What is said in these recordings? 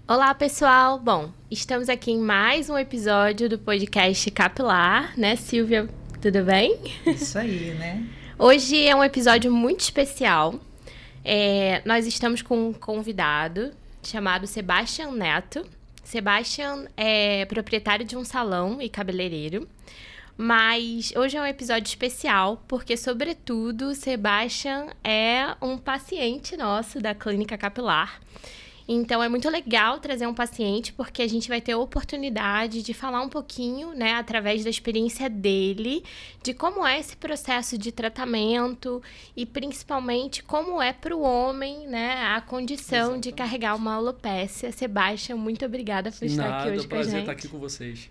Olá, pessoal! Bom, estamos aqui em mais um episódio do podcast Capilar, né, Silvia? Tudo bem? Isso aí, né? Hoje é um episódio muito especial. Nós estamos com um convidado chamado Sebastian Neto. Sebastian é proprietário de um salão e cabeleireiro. Mas hoje é um episódio especial porque, sobretudo, Sebastian é um paciente nosso da Clínica Capilar. Então, é muito legal trazer um paciente, porque a gente vai ter a oportunidade de falar um pouquinho, né, através da experiência dele, de como é esse processo de tratamento e, principalmente, como é para o homem, né, a condição Exatamente. de carregar uma alopécia. Sebastian, muito obrigada por estar aqui hoje com a gente. Prazer estar aqui com vocês.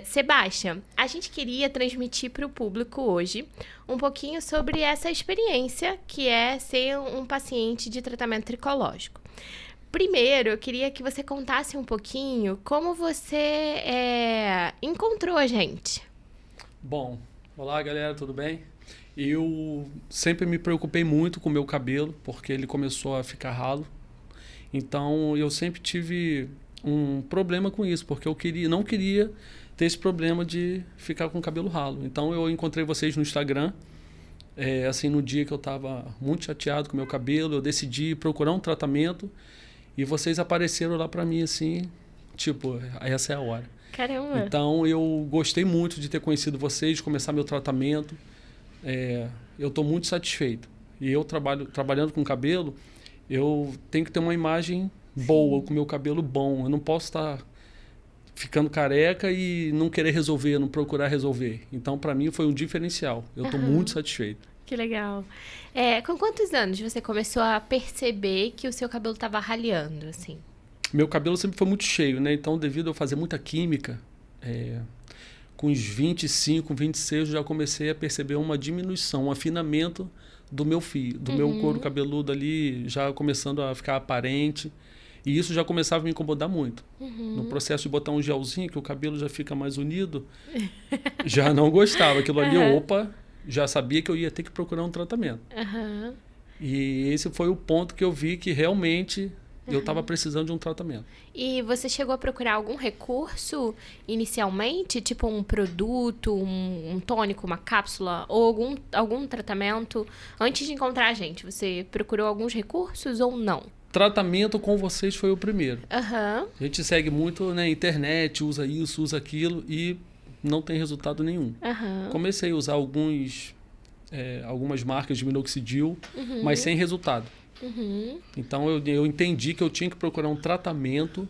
Sebastian, a gente queria transmitir para o público hoje um pouquinho sobre essa experiência que é ser um paciente de tratamento tricológico. Primeiro, eu queria que você contasse um pouquinho como você encontrou a gente. Bom, olá galera, tudo bem? Eu sempre me preocupei muito com o meu cabelo, porque ele começou a ficar ralo. Então eu sempre tive um problema com isso, porque eu não queria ter esse problema de ficar com o cabelo ralo. Então eu encontrei vocês no Instagram, assim, no dia que eu estava muito chateado com o meu cabelo, eu decidi procurar um tratamento e vocês apareceram lá para mim assim, tipo, essa é a hora. Caramba! Então eu gostei muito de ter conhecido vocês, de começar meu tratamento. Eu estou muito satisfeito. E eu trabalhando com cabelo, eu tenho que ter uma imagem boa, com o meu cabelo bom. Eu não posso estar ficando careca e não querer resolver, não procurar resolver. Então, para mim, foi um diferencial. Eu estou muito satisfeito. Que legal. Com quantos anos você começou a perceber que o seu cabelo estava raleando, assim? Meu cabelo sempre foi muito cheio, né? Então, devido a eu fazer muita química, com uns 25, 26, eu já comecei a perceber uma diminuição, um afinamento do meu fio, do meu couro cabeludo ali, já começando a ficar aparente. E isso já começava a me incomodar muito. No processo de botar um gelzinho, que o cabelo já fica mais unido, já não gostava. Aquilo ali, opa, já sabia que eu ia ter que procurar um tratamento. E esse foi o ponto que eu vi que realmente eu estava precisando de um tratamento. E você chegou a procurar algum recurso inicialmente? Tipo um produto, um tônico, uma cápsula ou algum tratamento? Antes de encontrar a gente, você procurou alguns recursos ou não? Tratamento com vocês foi o primeiro. A gente segue muito na internet, usa isso, usa aquilo e não tem resultado nenhum. Comecei a usar algumas marcas de minoxidil, mas sem resultado. Então eu entendi que eu tinha que procurar um tratamento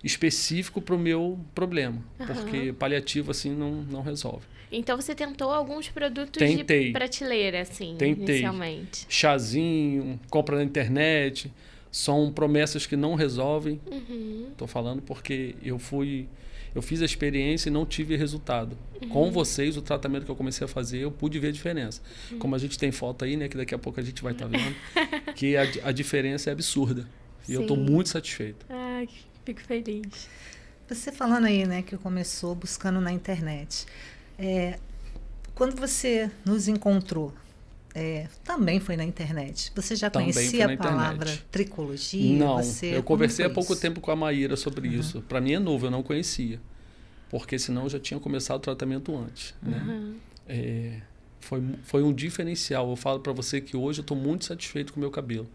específico para o meu problema, porque paliativo assim não resolve. Então você tentou alguos produtos Tentei. De prateleira, assim, inicialmente? Chazinho, compra na internet, são promessas que não resolvem. Estou falando porque eu fiz a experiência e não tive resultado. Com vocês, o tratamento que eu comecei a fazer, eu pude ver a diferença. Como a gente tem foto aí, né, que daqui a pouco a gente vai estar vendo, que a diferença é absurda. E eu estou muito satisfeito. Fico feliz. Você falando aí, né, que começou buscando na internet. Quando você nos encontrou, também foi na internet. Você já conhecia a palavra tricologia? Não, eu conversei há pouco tempo com a Maíra sobre isso. Para mim é novo, eu não conhecia. Porque senão eu já tinha começado o tratamento antes. Né? Foi um diferencial. Eu falo para você que hoje eu estou muito satisfeito com o meu cabelo.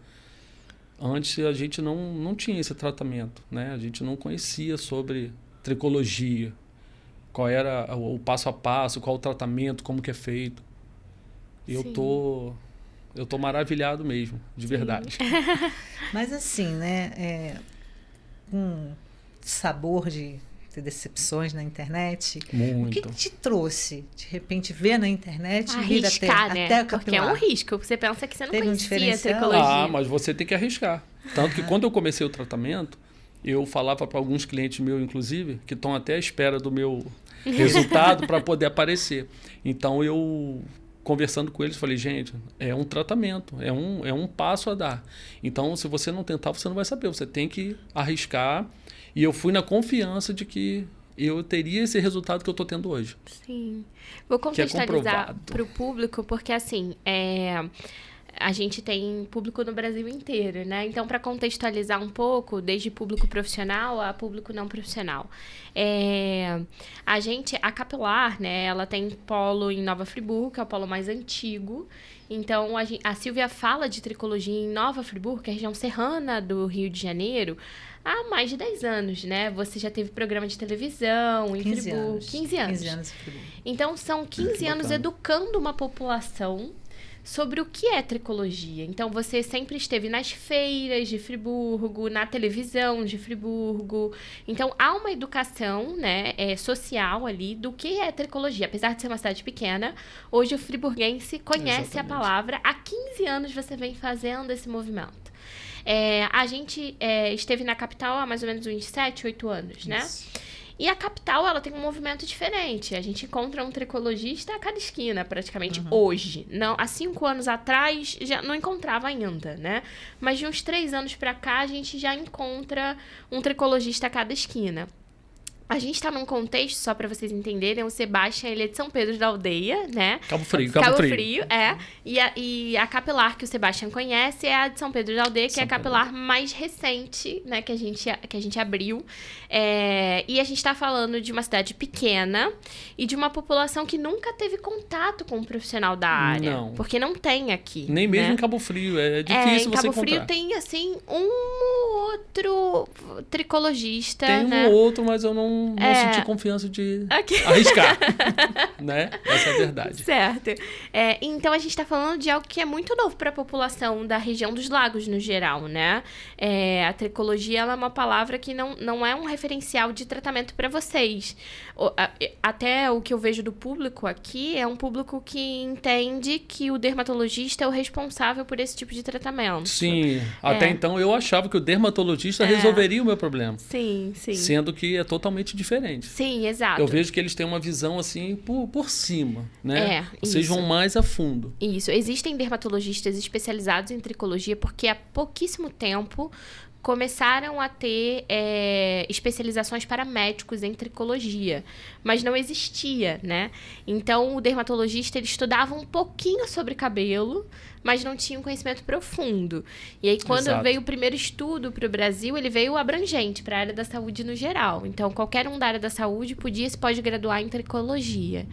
Antes a gente não tinha esse tratamento. Né? A gente não conhecia sobre tricologia. Qual era o passo a passo, qual o tratamento, como que é feito. Eu tô maravilhado mesmo, de verdade. Mas assim, né, um sabor de decepções na internet. Muito. O que te trouxe, de repente, ver na internet e vir né? até a Capilar? Porque é um risco. Você pensa que você não conhecia a tricologia. Mas você tem que arriscar. Tanto que quando eu comecei o tratamento, eu falava para alguns clientes meus, inclusive, que estão até à espera do meu resultado para poder aparecer. Então, eu conversando com eles, falei, gente, é um tratamento, é um passo a dar. Então, se você não tentar, você não vai saber. Você tem que arriscar. E eu fui na confiança de que eu teria esse resultado que eu estou tendo hoje. Sim. Vou contextualizar para o público, porque assim, a gente tem público no Brasil inteiro, né? Então, para contextualizar um pouco, desde público profissional a público não profissional. A Capilar, né? Ela tem polo em Nova Friburgo, que é o polo mais antigo. Então, a Silvia fala de tricologia em Nova Friburgo, que é a região serrana do Rio de Janeiro, há mais de 10 anos, né? Você já teve programa de televisão em Friburgo. 15 anos. 15 anos em Friburgo. Então, são 15 anos educando uma população sobre o que é tricologia. Então, você sempre esteve nas feiras de Friburgo, na televisão de Friburgo. Então, há uma educação, né, social ali do que é tricologia. Apesar de ser uma cidade pequena, hoje o friburguense conhece a palavra. Há 15 anos você vem fazendo esse movimento. A gente esteve na capital há mais ou menos uns 7, 8 anos, né? Isso. E a capital, ela tem um movimento diferente. A gente encontra um tricologista a cada esquina, praticamente, hoje. Não, há 5 anos atrás, já não encontrava ainda, né? Mas de uns 3 anos pra cá, a gente já encontra um tricologista a cada esquina. A gente tá num contexto, só para vocês entenderem, o Sebastião, ele é de São Pedro da Aldeia, né? Cabo Frio. E a Capilar que o Sebastião conhece é a de São Pedro da Aldeia, que é a Capilar mais recente, né? Que a gente abriu. E a gente tá falando de uma cidade pequena e de uma população que nunca teve contato com um profissional da área. Não. Porque não tem aqui. Nem mesmo em Cabo Frio. É difícil você encontrar. Em Cabo Frio tem, assim, um ou outro tricologista, tem né? Um ou outro, mas eu não senti confiança de arriscar, né? Essa é a verdade. Certo. Então, a gente está falando de algo que é muito novo para a população da região dos lagos, no geral, né? A tricologia, ela é uma palavra que não é um referencial de tratamento para vocês. Até o que eu vejo do público aqui é um público que entende que o dermatologista é o responsável por esse tipo de tratamento. Sim. Até então, eu achava que o dermatologista resolveria o meu problema. Sim, sim. Sendo que é totalmente diferente. Sim, exato. Eu vejo que eles têm uma visão assim por cima, né? Vocês isso. vão mais a fundo. Isso. Existem dermatologistas especializados em tricologia porque há pouquíssimo tempo começaram a ter especializações para médicos em tricologia, mas não existia, né? Então, o dermatologista, ele estudava um pouquinho sobre cabelo, mas não tinha um conhecimento profundo. E aí, quando veio o primeiro estudo para o Brasil, ele veio abrangente para a área da saúde no geral. Então, qualquer um da área da saúde podia se pós-graduar em tricologia.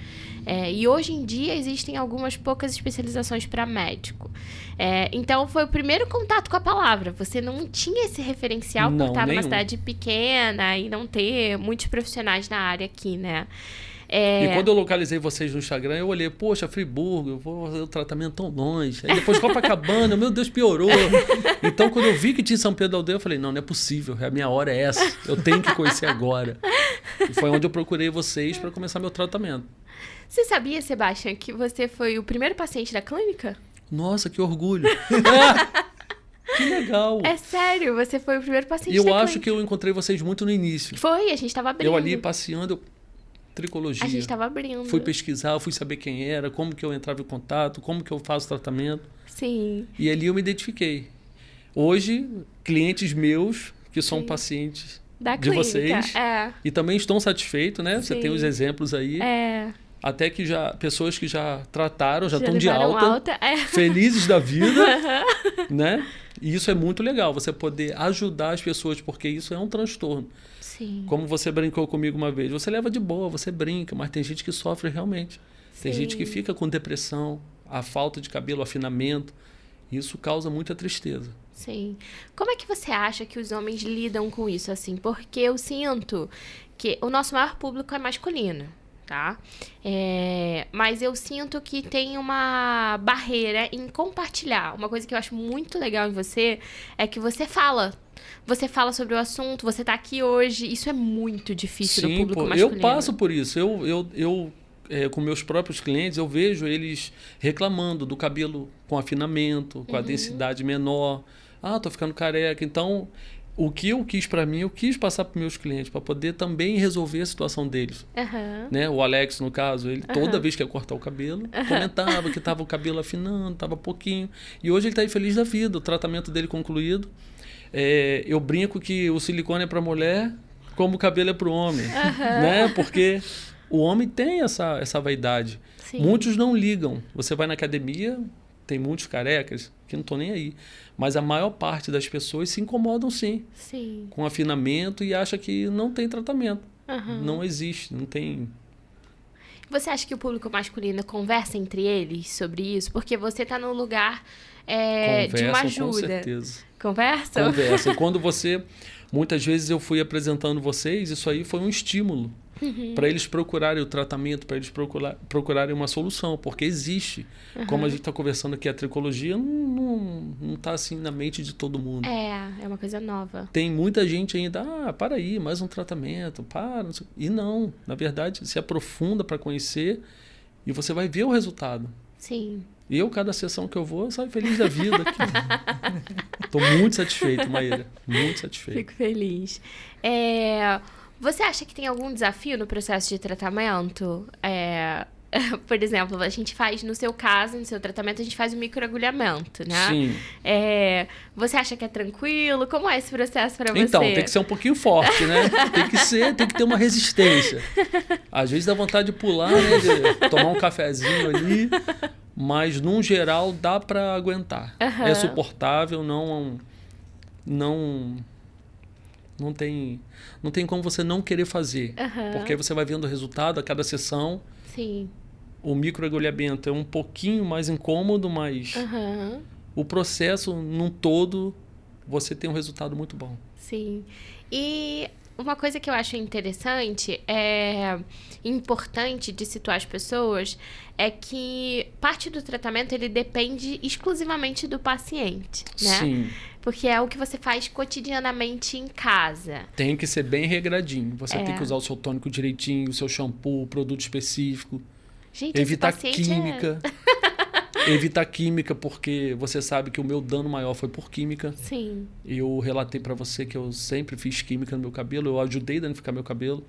E hoje em dia, existem algumas poucas especializações para médico. Então, foi o primeiro contato com a palavra. Você não tinha esse referencial por estar numa cidade pequena e não ter muitos profissionais na área aqui, né? E quando eu localizei vocês no Instagram, eu olhei, poxa, Friburgo, eu vou fazer o tratamento tão longe. Aí depois Copacabana, meu Deus, piorou. Então, quando eu vi que tinha São Pedro da Aldeia, eu falei, não é possível, a minha hora é essa, eu tenho que conhecer agora. E foi onde eu procurei vocês para começar meu tratamento. Você sabia, Sebastião, que você foi o primeiro paciente da clínica? Nossa, que orgulho. Que legal. É sério, você foi o primeiro paciente da clínica. Eu acho que eu encontrei vocês muito no início. Foi, a gente estava abrindo. Eu ali passeando, tricologia. A gente estava abrindo. Fui pesquisar, fui saber quem era, como que eu entrava em contato, como que eu faço o tratamento. Sim. E ali eu me identifiquei. Hoje, clientes meus, que são pacientes da de clínica, vocês, e também estão satisfeitos, né? Sim. Você tem os exemplos aí. Até que pessoas que já trataram, já estão de alta. Felizes da vida, né? E isso é muito legal, você poder ajudar as pessoas, porque isso é um transtorno. Sim. Como você brincou comigo uma vez, você leva de boa, você brinca, mas tem gente que sofre realmente. Tem gente que fica com depressão, a falta de cabelo, afinamento. Isso causa muita tristeza. Sim. Como é que você acha que os homens lidam com isso, assim? Porque eu sinto que o nosso maior público é masculino, tá? Mas eu sinto que tem uma barreira em compartilhar. Uma coisa que eu acho muito legal em você é que você fala. Você fala sobre o assunto, você tá aqui hoje. Isso é muito difícil no público masculino. Eu passo por isso. Eu com meus próprios clientes, eu vejo eles reclamando do cabelo com afinamento, com a densidade menor. Tô ficando careca. Então, o que eu quis para mim, eu quis passar para meus clientes, para poder também resolver a situação deles. Né? O Alex, no caso, ele toda vez que ia cortar o cabelo, comentava que estava o cabelo afinando, estava pouquinho. E hoje ele está aí feliz da vida, o tratamento dele concluído. Eu brinco que o silicone é para mulher, como o cabelo é para o homem. Né? Porque o homem tem essa vaidade. Sim. Muitos não ligam. Você vai na academia, tem muitos carecas que não estão nem aí. Mas a maior parte das pessoas se incomodam sim. Com afinamento e acha que não tem tratamento. Não existe, não tem... Você acha que o público masculino conversa entre eles sobre isso? Porque você está num lugar de uma ajuda. Com certeza. Conversam? Conversa. E quando você... Muitas vezes eu fui apresentando vocês, isso aí foi um estímulo para eles procurarem o tratamento, para eles procurarem uma solução, porque existe. Como a gente está conversando aqui, a tricologia não está assim na mente de todo mundo. É uma coisa nova. Tem muita gente ainda, para aí, mais um tratamento, não sei. E não, na verdade, se aprofunda para conhecer e você vai ver o resultado. Sim. E eu, cada sessão que eu vou, eu saio feliz da vida. Estou muito satisfeito, Maíra. Muito satisfeito. Fico feliz. Você acha que tem algum desafio no processo de tratamento? Por exemplo, a gente faz, no seu caso, no seu tratamento, a gente faz o microagulhamento, né? Sim. Você acha que é tranquilo? Como é esse processo para você? Então, tem que ser um pouquinho forte, né? Tem que ter uma resistência. Às vezes dá vontade de pular, né? De tomar um cafezinho ali. Mas, num geral, dá para aguentar. É suportável, não tem como você não querer fazer. Porque aí você vai vendo o resultado a cada sessão. Sim. O microagulhamento é um pouquinho mais incômodo, mas o processo, num todo, você tem um resultado muito bom. Sim. E uma coisa que eu acho interessante, importante de situar as pessoas, é que parte do tratamento ele depende exclusivamente do paciente, né? Sim. Porque é o que você faz cotidianamente em casa. Tem que ser bem regradinho. Você tem que usar o seu tônico direitinho, o seu shampoo, o produto específico. Gente, evitar química. Evitar química, porque você sabe que o meu dano maior foi por química. Sim. Eu relatei para você que eu sempre fiz química no meu cabelo. Eu ajudei a danificar meu cabelo.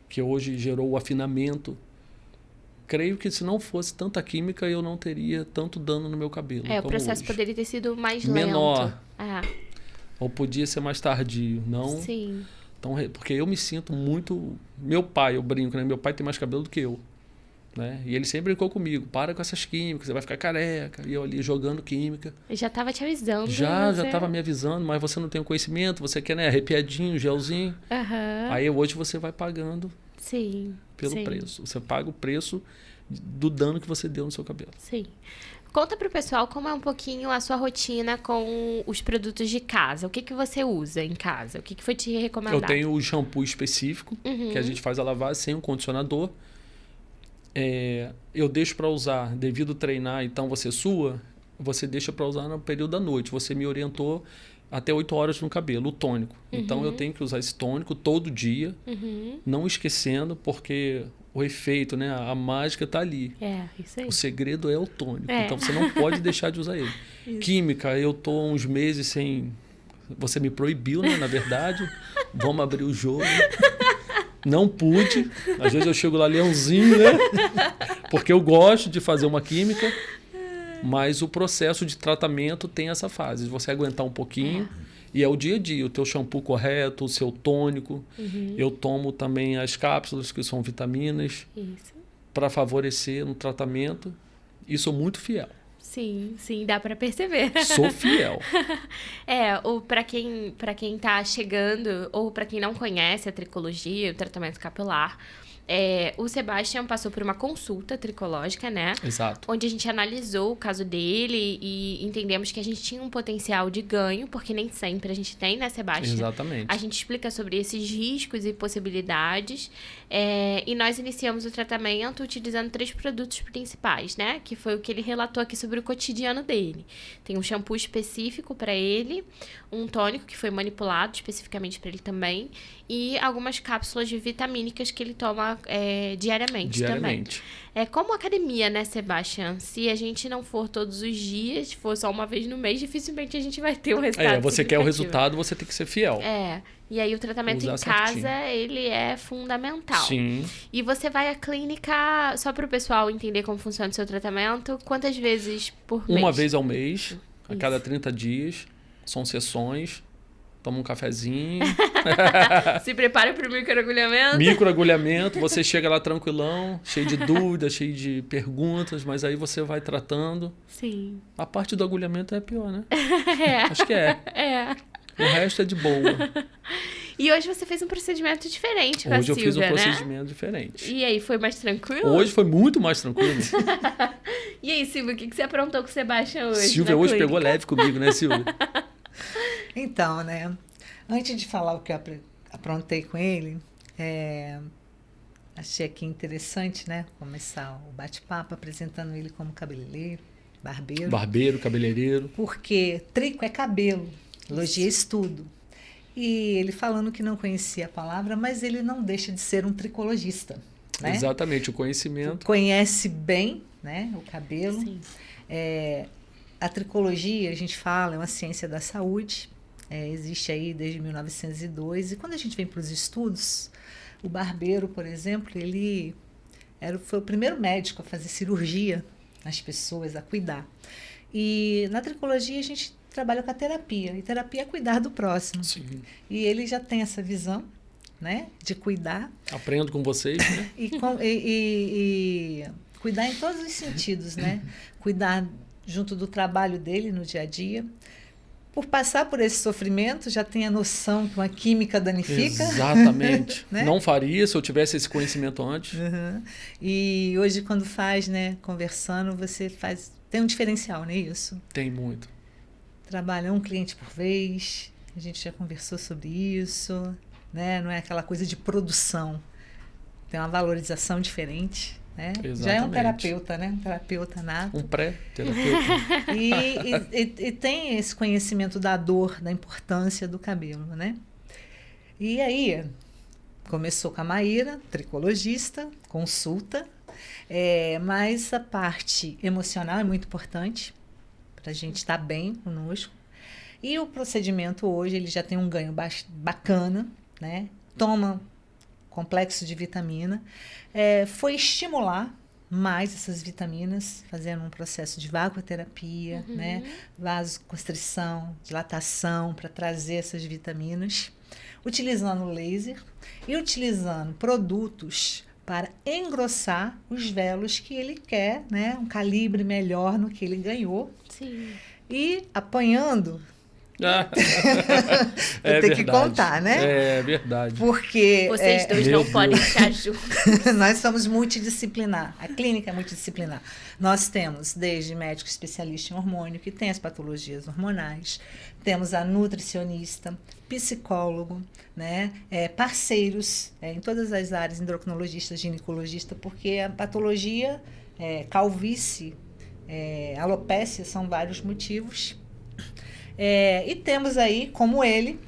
Que hoje gerou o afinamento. Creio que se não fosse tanta química, eu não teria tanto dano no meu cabelo. O processo hoje poderia ter sido mais menor. Lento. Ou podia ser mais tardio. Não. Sim. Então, porque eu me sinto muito... Meu pai, eu brinco, né? Meu pai tem mais cabelo do que eu. Né? E ele sempre brincou comigo. Para com essas químicas, você vai ficar careca. E eu ali jogando química. Eu já estava te avisando. Já estava me avisando, mas você não tem o conhecimento. Você quer, né? Arrepiadinho, gelzinho. Aí hoje você vai pagando... Sim. Pelo preço. Você paga o preço do dano que você deu no seu cabelo. Sim. Conta pro pessoal como é um pouquinho a sua rotina com os produtos de casa. O que você usa em casa? O que foi te recomendado? Eu tenho o shampoo específico, que a gente faz a lavagem sem um condicionador. Eu deixo para usar, devido treinar, então você sua, você deixa para usar no período da noite. Você me orientou até 8 horas no cabelo, o tônico. Então eu tenho que usar esse tônico todo dia, não esquecendo, porque o efeito, né, a mágica está ali. Isso aí. O segredo é o tônico, então você não pode deixar de usar ele. Química, eu tô uns meses sem... Você me proibiu, né, na verdade. Vamos abrir o jogo. Não pude. Às vezes eu chego lá leãozinho, né? Porque eu gosto de fazer uma química. Mas o processo de tratamento tem essa fase. De você aguentar um pouquinho. E é o dia a dia. O teu shampoo correto, o seu tônico. Eu tomo também as cápsulas, que são vitaminas. Para favorecer no tratamento. E sou muito fiel. Sim, dá para perceber. Sou fiel. Ou para quem tá chegando, ou para quem não conhece a tricologia, o tratamento capilar, o Sebastian passou por uma consulta tricológica, né? Exato. Onde a gente analisou o caso dele e entendemos que a gente tinha um potencial de ganho, porque nem sempre a gente tem, né, Sebastian? Exatamente. A gente explica sobre esses riscos e possibilidades. E nós iniciamos o tratamento utilizando 3 produtos principais, né? Que foi o que ele relatou aqui sobre o cotidiano dele. Tem um shampoo específico para ele, um tônico que foi manipulado especificamente para ele também, e algumas cápsulas vitamínicas que ele toma diariamente também. É como academia, né, Sebastian? Se a gente não for todos os dias, for só uma vez no mês, dificilmente a gente vai ter um resultado você quer o resultado, você tem que ser fiel. E aí o tratamento em casa, ele é fundamental. Sim. E você vai à clínica, só para o pessoal entender como funciona o seu tratamento, quantas vezes por mês? Uma vez ao mês, a cada 30 dias, são sessões. toma um cafezinho. Se prepara para o microagulhamento. Microagulhamento, você chega lá tranquilão, cheio de dúvidas, cheio de perguntas, mas aí você vai tratando. Sim. A parte do agulhamento é pior, né? É. Acho que é. É. O resto é de boa. E hoje você fez um procedimento diferente com a Silvia, né? Hoje eu fiz um procedimento diferente. E aí, foi mais tranquilo? Hoje foi muito mais tranquilo. E aí, Silvia, o que você aprontou com o Sebastião hoje? Silvia hoje pegou leve comigo, né, Silvia? Então, né? Antes de falar o que eu aprontei com ele, achei aqui interessante, né? Começar o bate-papo apresentando ele como cabeleireiro, barbeiro. Barbeiro, cabeleireiro. Porque trico é cabelo, logia é estudo. E ele falando que não conhecia a palavra, mas ele não deixa de ser um tricologista, né? Exatamente, o conhecimento. Conhece bem, né, o cabelo. Sim. A tricologia, a gente fala, é uma ciência da saúde. Existe aí desde 1902. E quando a gente vem para os estudos, o barbeiro, por exemplo, ele foi o primeiro médico a fazer cirurgia nas pessoas, a cuidar. E na tricologia a gente trabalha com a terapia. E terapia é cuidar do próximo. Sim. E ele já tem essa visão, né, de cuidar. Aprendo com vocês, né? E cuidar em todos os sentidos, né? Cuidar junto do trabalho dele no dia a dia. Por passar por esse sofrimento, já tem a noção que uma química danifica. Exatamente. Né? Não faria se eu tivesse esse conhecimento antes. Uhum. E hoje, quando faz, né, conversando, você tem um diferencial, não é isso? Tem muito. Trabalha um cliente por vez, a gente já conversou sobre isso, né? Não é aquela coisa de produção. Tem uma valorização diferente. Né? Já é um terapeuta, né? Um terapeuta nato. Um pré-terapeuta. E tem esse conhecimento da dor, da importância do cabelo, né? E aí, começou com a Maíra, tricologista, consulta, mas a parte emocional é muito importante para a gente estar bem conosco. E o procedimento hoje, ele já tem um ganho bacana, né? Toma complexo de vitamina, foi estimular mais essas vitaminas, fazendo um processo de vagoterapia, né? Vasoconstrição, dilatação, para trazer essas vitaminas, utilizando laser e utilizando produtos para engrossar os velos que ele quer, né? Um calibre melhor no que ele ganhou. Sim. E apanhando... É tem verdade. que contar, né? É verdade. Porque vocês dois não podem ficar juntos. Nós somos multidisciplinar. A clínica é multidisciplinar. Nós temos desde médico especialista em hormônio, que tem as patologias hormonais, temos a nutricionista, psicólogo, né? Parceiros em todas as áreas, endocrinologista, ginecologista, porque a patologia, calvície, alopécia, são vários motivos. E temos aí, como ele,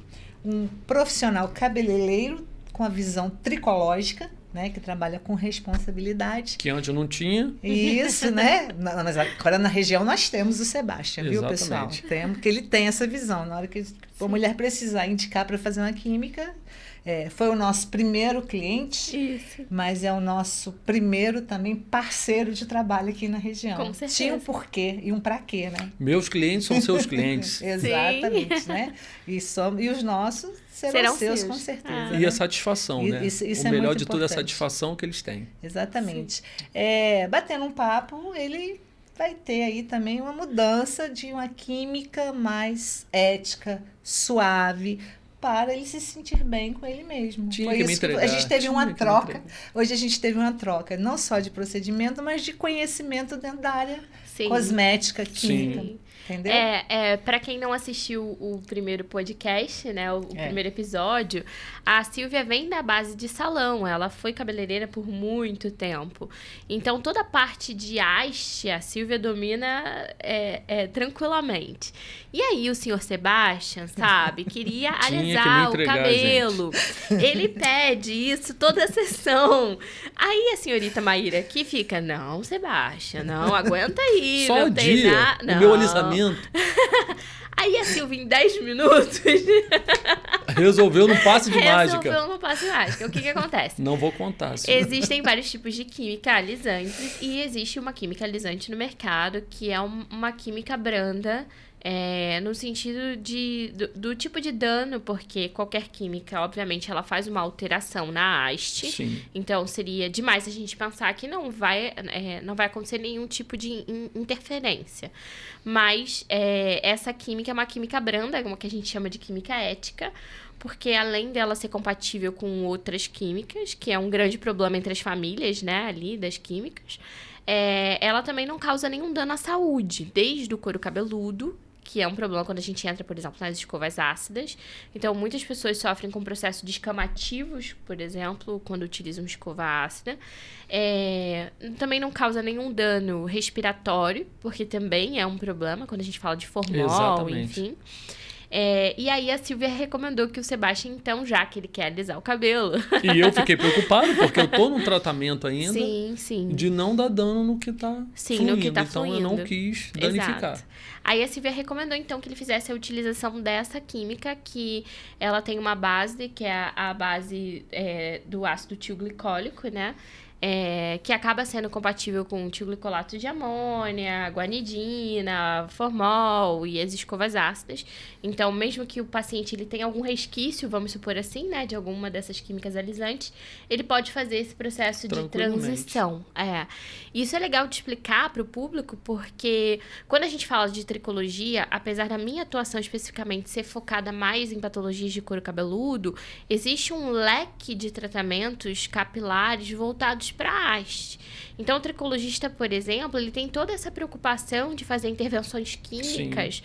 um profissional cabeleireiro com a visão tricológica, né, que trabalha com responsabilidade. Que antes não tinha. Isso, né? Mas agora na região nós temos o Sebastião, viu, pessoal? Exatamente. Que ele tem essa visão. Na hora que a mulher precisar indicar para fazer uma química, foi o nosso primeiro cliente, Isso. mas é o nosso primeiro também parceiro de trabalho aqui na região. Com certeza. Tinha um porquê e um pra quê, né? Meus clientes são seus clientes. Exatamente, né? E os nossos serão seus, com certeza. E né? a satisfação, né? Isso o melhor de muito tudo é a importante. satisfação que eles têm. Exatamente. Batendo um papo, ele vai ter aí também uma mudança de uma química mais ética, suave, para ele se sentir bem com ele mesmo. Tinha que me entregar. A gente teve uma troca. Hoje a gente teve uma troca, não só de procedimento, mas de conhecimento dentro da área cosmética, química. Sim. Entendeu? Para quem não assistiu o primeiro podcast, né, o primeiro episódio, a Silvia vem da base de salão, ela foi cabeleireira por muito tempo. Então, toda a parte de haste, a Silvia domina tranquilamente. E aí, o senhor Sebastião, sabe, queria alisar o cabelo. Gente. Ele pede isso toda a sessão. Aí, a senhorita Maíra aqui fica, não, Sebastião, não, aguenta aí. Só não tem o meu alisamento. Aí a Silvia, em 10 minutos... Resolveu num passe de mágica. Resolveu num passe de mágica. O que acontece? Não vou contar. Silvia. Existem vários tipos de química alisantes e existe uma química alisante no mercado que é uma química branda No sentido do tipo de dano, porque qualquer química, obviamente, ela faz uma alteração na haste. Sim. Então, seria demais a gente pensar que não vai acontecer nenhum tipo de interferência. Mas essa química é uma química branda, é uma que a gente chama de química ética, porque além dela ser compatível com outras químicas, que é um grande problema entre as famílias, né, ali, das químicas, ela também não causa nenhum dano à saúde, desde o couro cabeludo, que é um problema quando a gente entra, por exemplo, nas escovas ácidas. Então, muitas pessoas sofrem com processo descamativos, por exemplo, quando utilizam escova ácida. Também não causa nenhum dano respiratório, porque também é um problema quando a gente fala de formol, exatamente. Enfim. E aí a Silvia recomendou que o Sebastian, então, já que ele quer alisar o cabelo... E eu fiquei preocupado, porque eu tô num tratamento ainda sim. de não dar dano no que tá fluindo. No que tá então, fluindo. eu não quis danificar. Exato. Aí a Silvia recomendou, então, que ele fizesse a utilização dessa química, que ela tem uma base, que é a base do ácido tilglicólico, né? Que acaba sendo compatível com tilglicolato de amônia, guanidina, formol e as escovas ácidas. Então, mesmo que o paciente ele tenha algum resquício, vamos supor assim, né, de alguma dessas químicas alisantes, ele pode fazer esse processo de transição. Isso é legal de explicar para o público, porque quando a gente fala de tricologia, apesar da minha atuação especificamente ser focada mais em patologias de couro cabeludo, existe um leque de tratamentos capilares voltados para a haste. Então, o tricologista, por exemplo, ele tem toda essa preocupação de fazer intervenções químicas,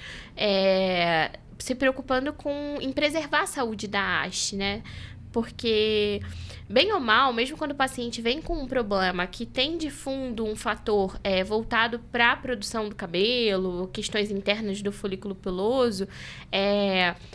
se preocupando em preservar a saúde da haste, né? Porque, bem ou mal, mesmo quando o paciente vem com um problema que tem de fundo um fator voltado para a produção do cabelo, questões internas do folículo piloso,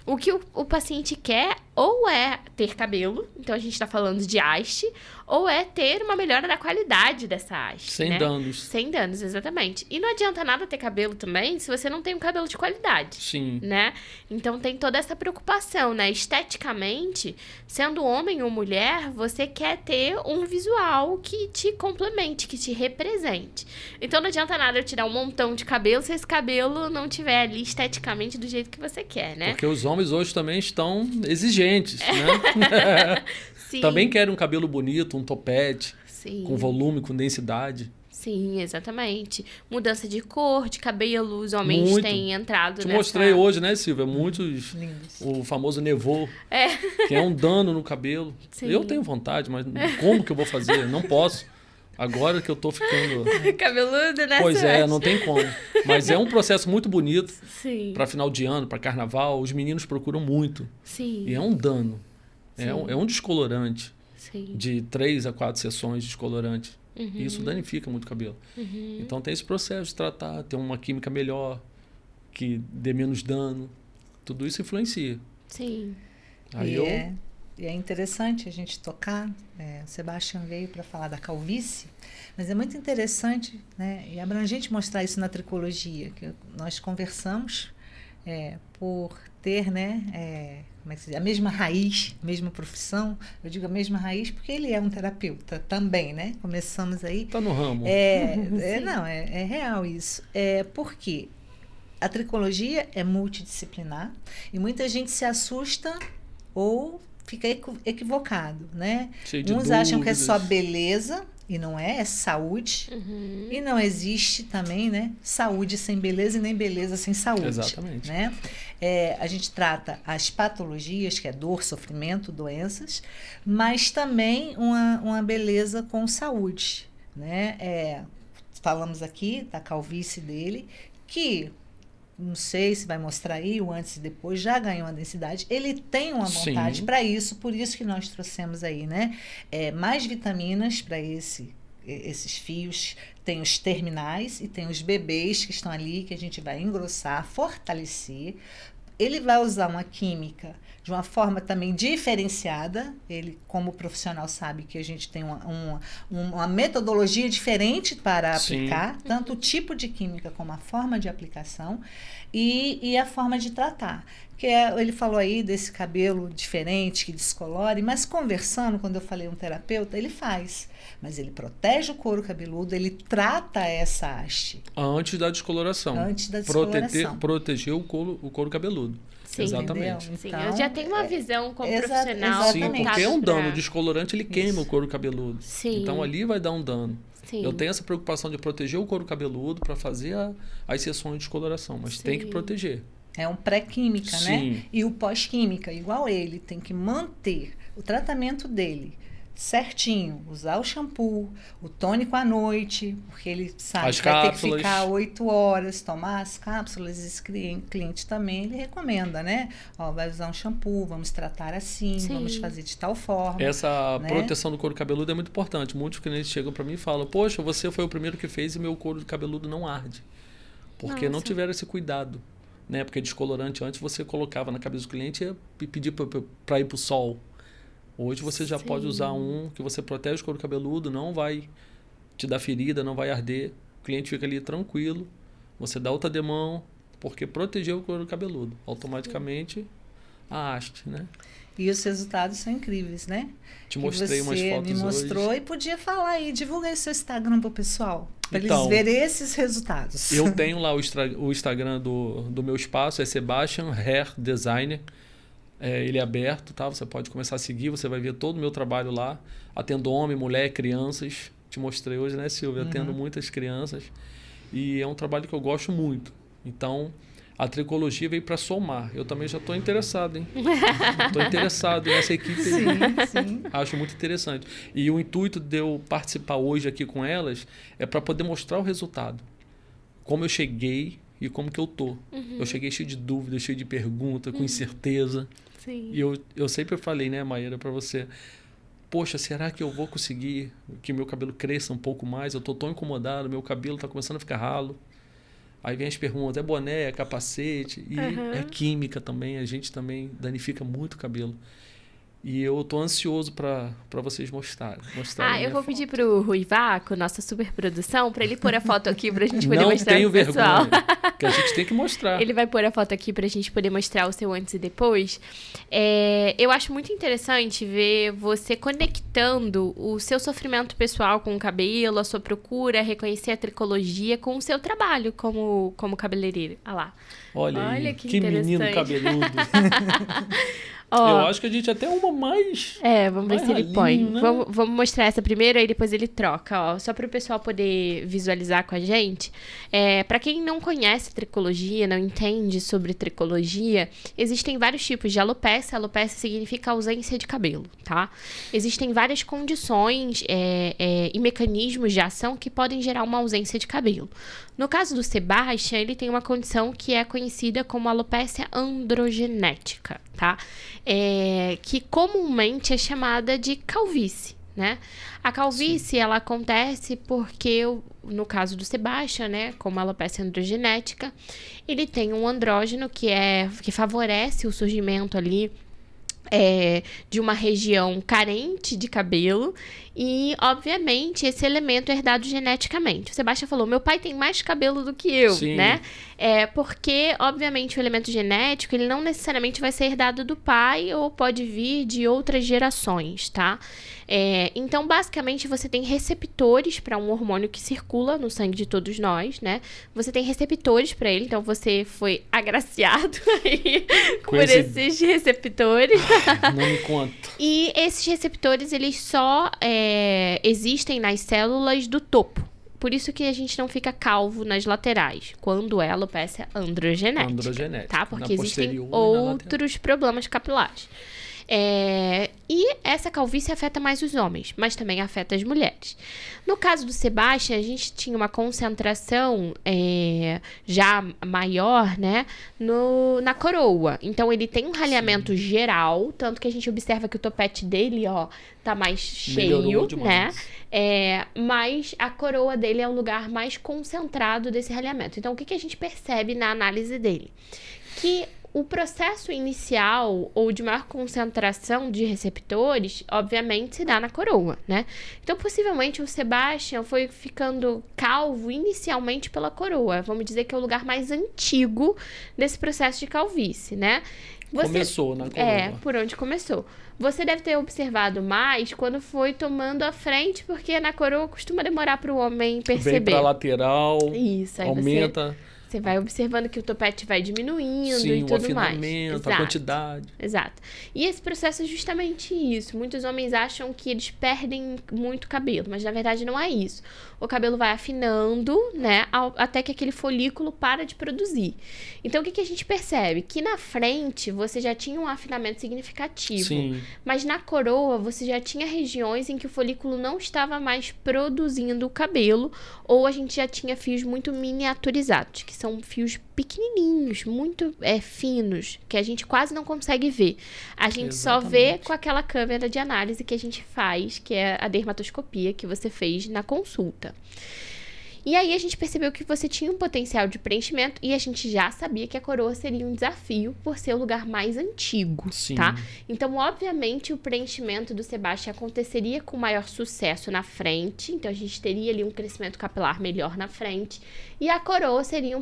o que o paciente quer ou é ter cabelo, então a gente está falando de haste, ou é ter uma melhora da qualidade dessa haste. Sem danos. Sem danos, exatamente. E não adianta nada ter cabelo também se você não tem um cabelo de qualidade. Sim. Né? Então tem toda essa preocupação, né? Esteticamente, sendo homem ou mulher, você quer ter um visual que te complemente, que te represente. Então não adianta nada eu tirar um montão de cabelo se esse cabelo não tiver ali esteticamente do jeito que você quer, né? Porque os homens hoje também estão exigentes, né? Sim. Também querem um cabelo bonito, um topete, Sim. com volume, com densidade. Sim, exatamente. Mudança de cor, de cabelo, os homens têm entrado Te mostrei hoje, né, Silvia? Muitos... Lindos. O famoso nevô, que é um dano no cabelo. Sim. Eu tenho vontade, mas como que eu vou fazer? Não posso. Agora que eu tô ficando... Cabeludo, né? Pois não tem como. Mas é um processo muito bonito. Sim. Para final de ano, para carnaval. Os meninos procuram muito. Sim. E é um dano. É um descolorante. Sim. De 3 a 4 sessões de descolorante. Uhum. E isso danifica muito o cabelo. Uhum. Então tem esse processo de tratar, ter uma química melhor, que dê menos dano. Tudo isso influencia. Sim. Aí E é interessante a gente tocar. O Sebastian veio para falar da calvície, mas é muito interessante, né, e abrangente mostrar isso na tricologia, que nós conversamos por ter, né, como é que se diz? A mesma raiz, mesma profissão. Eu digo a mesma raiz porque ele é um terapeuta também, né? Começamos aí. Tá no ramo. Não, é real isso. Porque a tricologia é multidisciplinar e muita gente se assusta ou fica equivocado, né? Cheio de Uns acham que é dúvidas. só beleza e não é saúde. Uhum. E não existe também, né, saúde sem beleza e nem beleza sem saúde. Exatamente. Né? A gente trata as patologias, que é dor, sofrimento, doenças, mas também uma beleza com saúde. Né? Falamos aqui da calvície dele, que não sei se vai mostrar aí o antes e depois, já ganhou uma densidade. Ele tem uma vontade para isso, por isso que nós trouxemos aí, né? Mais vitaminas para esses fios. Tem os terminais e tem os bebês que estão ali, que a gente vai engrossar, fortalecer. Ele vai usar uma química de uma forma também diferenciada. Ele, como profissional, sabe que a gente tem uma metodologia diferente para aplicar, tanto o tipo de química como a forma de aplicação e a forma de tratar, Porque ele falou aí desse cabelo diferente, que descolore, mas conversando, quando eu falei um terapeuta, ele faz. Mas ele protege o couro cabeludo, ele trata essa haste. Antes da descoloração. Antes da descoloração. Proteger o couro cabeludo. Sim, exatamente. Então, sim, eu já tenho uma visão como profissional. Sim, porque é um dano. O descolorante, ele queima o couro cabeludo. Sim. Então, ali vai dar um dano. Sim. Eu tenho essa preocupação de proteger o couro cabeludo para fazer as sessões de descoloração, mas tem que proteger. É um pré-química, Sim. né? E o pós-química, igual ele, tem que manter o tratamento dele certinho, usar o shampoo, o tônico à noite, porque ele sabe as que vai cápsulas. ter que ficar 8 horas, tomar as cápsulas. Esse cliente também, ele recomenda, né? Ó, vai usar um shampoo, vamos tratar assim, vamos fazer de tal forma. Essa proteção do couro cabeludo é muito importante. Muitos clientes chegam para mim e falam, poxa, você foi o primeiro que fez e meu couro cabeludo não arde. Porque não tiveram esse cuidado. Né? Porque descolorante antes você colocava na cabeça do cliente e pedia para ir para o sol. Hoje você já pode usar um que você protege o couro cabeludo, não vai te dar ferida, não vai arder. O cliente fica ali tranquilo, você dá outra demão, porque protegeu o couro cabeludo. Automaticamente, a haste, né? E os resultados são incríveis, né? Te mostrei umas fotos hoje. Você me mostrou e podia falar aí, divulga aí seu Instagram pro pessoal, para eles verem esses resultados. Eu tenho lá o Instagram do meu espaço, é Sebastian Hair Designer. Ele é aberto, tá? Você pode começar a seguir, você vai ver todo o meu trabalho lá. Atendo homem, mulher, crianças. Te mostrei hoje, né, Silvia? Atendo muitas crianças. E é um trabalho que eu gosto muito. Então, a tricologia veio para somar. Eu também já estou interessado, hein? Estou interessado nessa equipe. Sim. Acho muito interessante. E o intuito de eu participar hoje aqui com elas é para poder mostrar o resultado. Como eu cheguei e como que eu tô. Eu cheguei cheio de dúvidas, cheio de perguntas, com incerteza. Sim. E eu sempre falei, né, Maíra, para você, poxa, será que eu vou conseguir que meu cabelo cresça um pouco mais? Eu tô tão incomodado, meu cabelo tá começando a ficar ralo. Aí vem as perguntas, é boné, é capacete, e é química também, a gente também danifica muito o cabelo. E eu tô ansioso para vocês mostrarem. Eu vou pedir pro Rui Vaco, nossa super produção, para ele pôr a foto aqui pra gente poder mostrar pro pessoal. Não tenho vergonha, que a gente tem que mostrar. Ele vai pôr a foto aqui pra gente poder mostrar o seu antes e depois. Eu acho muito interessante ver você conectando o seu sofrimento pessoal com o cabelo, a sua procura, reconhecer a tricologia com o seu trabalho como cabeleireiro. Olha lá. Olha que menino cabeludo. Eu acho que a gente até uma mais... vamos ver se ele põe. Né? Vamos mostrar essa primeiro, aí depois ele troca, ó. Só para o pessoal poder visualizar com a gente. Para quem não conhece tricologia, não entende sobre tricologia, existem vários tipos de alopecia. Alopecia significa ausência de cabelo, tá? Existem várias condições e mecanismos de ação que podem gerar uma ausência de cabelo. No caso do Sebastian, ele tem uma condição que é conhecida como alopecia androgenética, tá? Que comumente é chamada de calvície, né? A calvície, ela acontece porque, no caso do Sebastian, né, como a alopecia androgenética, ele tem um andrógeno que favorece o surgimento ali de uma região carente de cabelo e, obviamente, esse elemento é herdado geneticamente. O Sebastião falou, meu pai tem mais cabelo do que eu, Sim. né? Porque, obviamente, o elemento genético, ele não necessariamente vai ser herdado do pai ou pode vir de outras gerações, tá? Então, basicamente, você tem receptores para um hormônio que circula no sangue de todos nós, né? Você tem receptores para ele, então você foi agraciado aí por esses receptores. Não me conta. E esses receptores, eles só existem nas células do topo. Por isso que a gente não fica calvo nas laterais, quando é alopecia androgenética. Tá? Porque existem outros problemas capilares. E essa calvície afeta mais os homens, mas também afeta as mulheres. No caso do Sebastian, a gente tinha uma concentração já maior, né, na coroa. Então, ele tem um raleamento geral, tanto que a gente observa que o topete dele, ó, tá mais cheio, né? Mas a coroa dele é o lugar mais concentrado desse raleamento. Então, o que a gente percebe na análise dele? Que o processo inicial ou de maior concentração de receptores, obviamente, se dá na coroa, né? Então, possivelmente, o Sebastian foi ficando calvo inicialmente pela coroa. Vamos dizer que é o lugar mais antigo desse processo de calvície, né? Começou na coroa. Por onde começou. Você deve ter observado mais quando foi tomando a frente, porque na coroa costuma demorar para o homem perceber. Vem pra lateral, isso, aí aumenta... Você vai observando que o topete vai diminuindo Sim, e tudo mais. Sim, o afinamento, a quantidade. Exato. E esse processo é justamente isso. Muitos homens acham que eles perdem muito cabelo, mas na verdade não é isso. O cabelo vai afinando, né, até que aquele folículo para de produzir. Então, o que a gente percebe? Que na frente você já tinha um afinamento significativo. Sim. Mas na coroa você já tinha regiões em que o folículo não estava mais produzindo o cabelo, ou a gente já tinha fios muito miniaturizados, que são fios pequenininhos, muito finos, que a gente quase não consegue ver. A gente só vê com aquela câmera de análise que a gente faz, que é a dermatoscopia que você fez na consulta. E aí a gente percebeu que você tinha um potencial de preenchimento e a gente já sabia que a coroa seria um desafio por ser o lugar mais antigo, Sim. tá? Então, obviamente, o preenchimento do Sebastian aconteceria com maior sucesso na frente, então a gente teria ali um crescimento capilar melhor na frente, e a coroa seria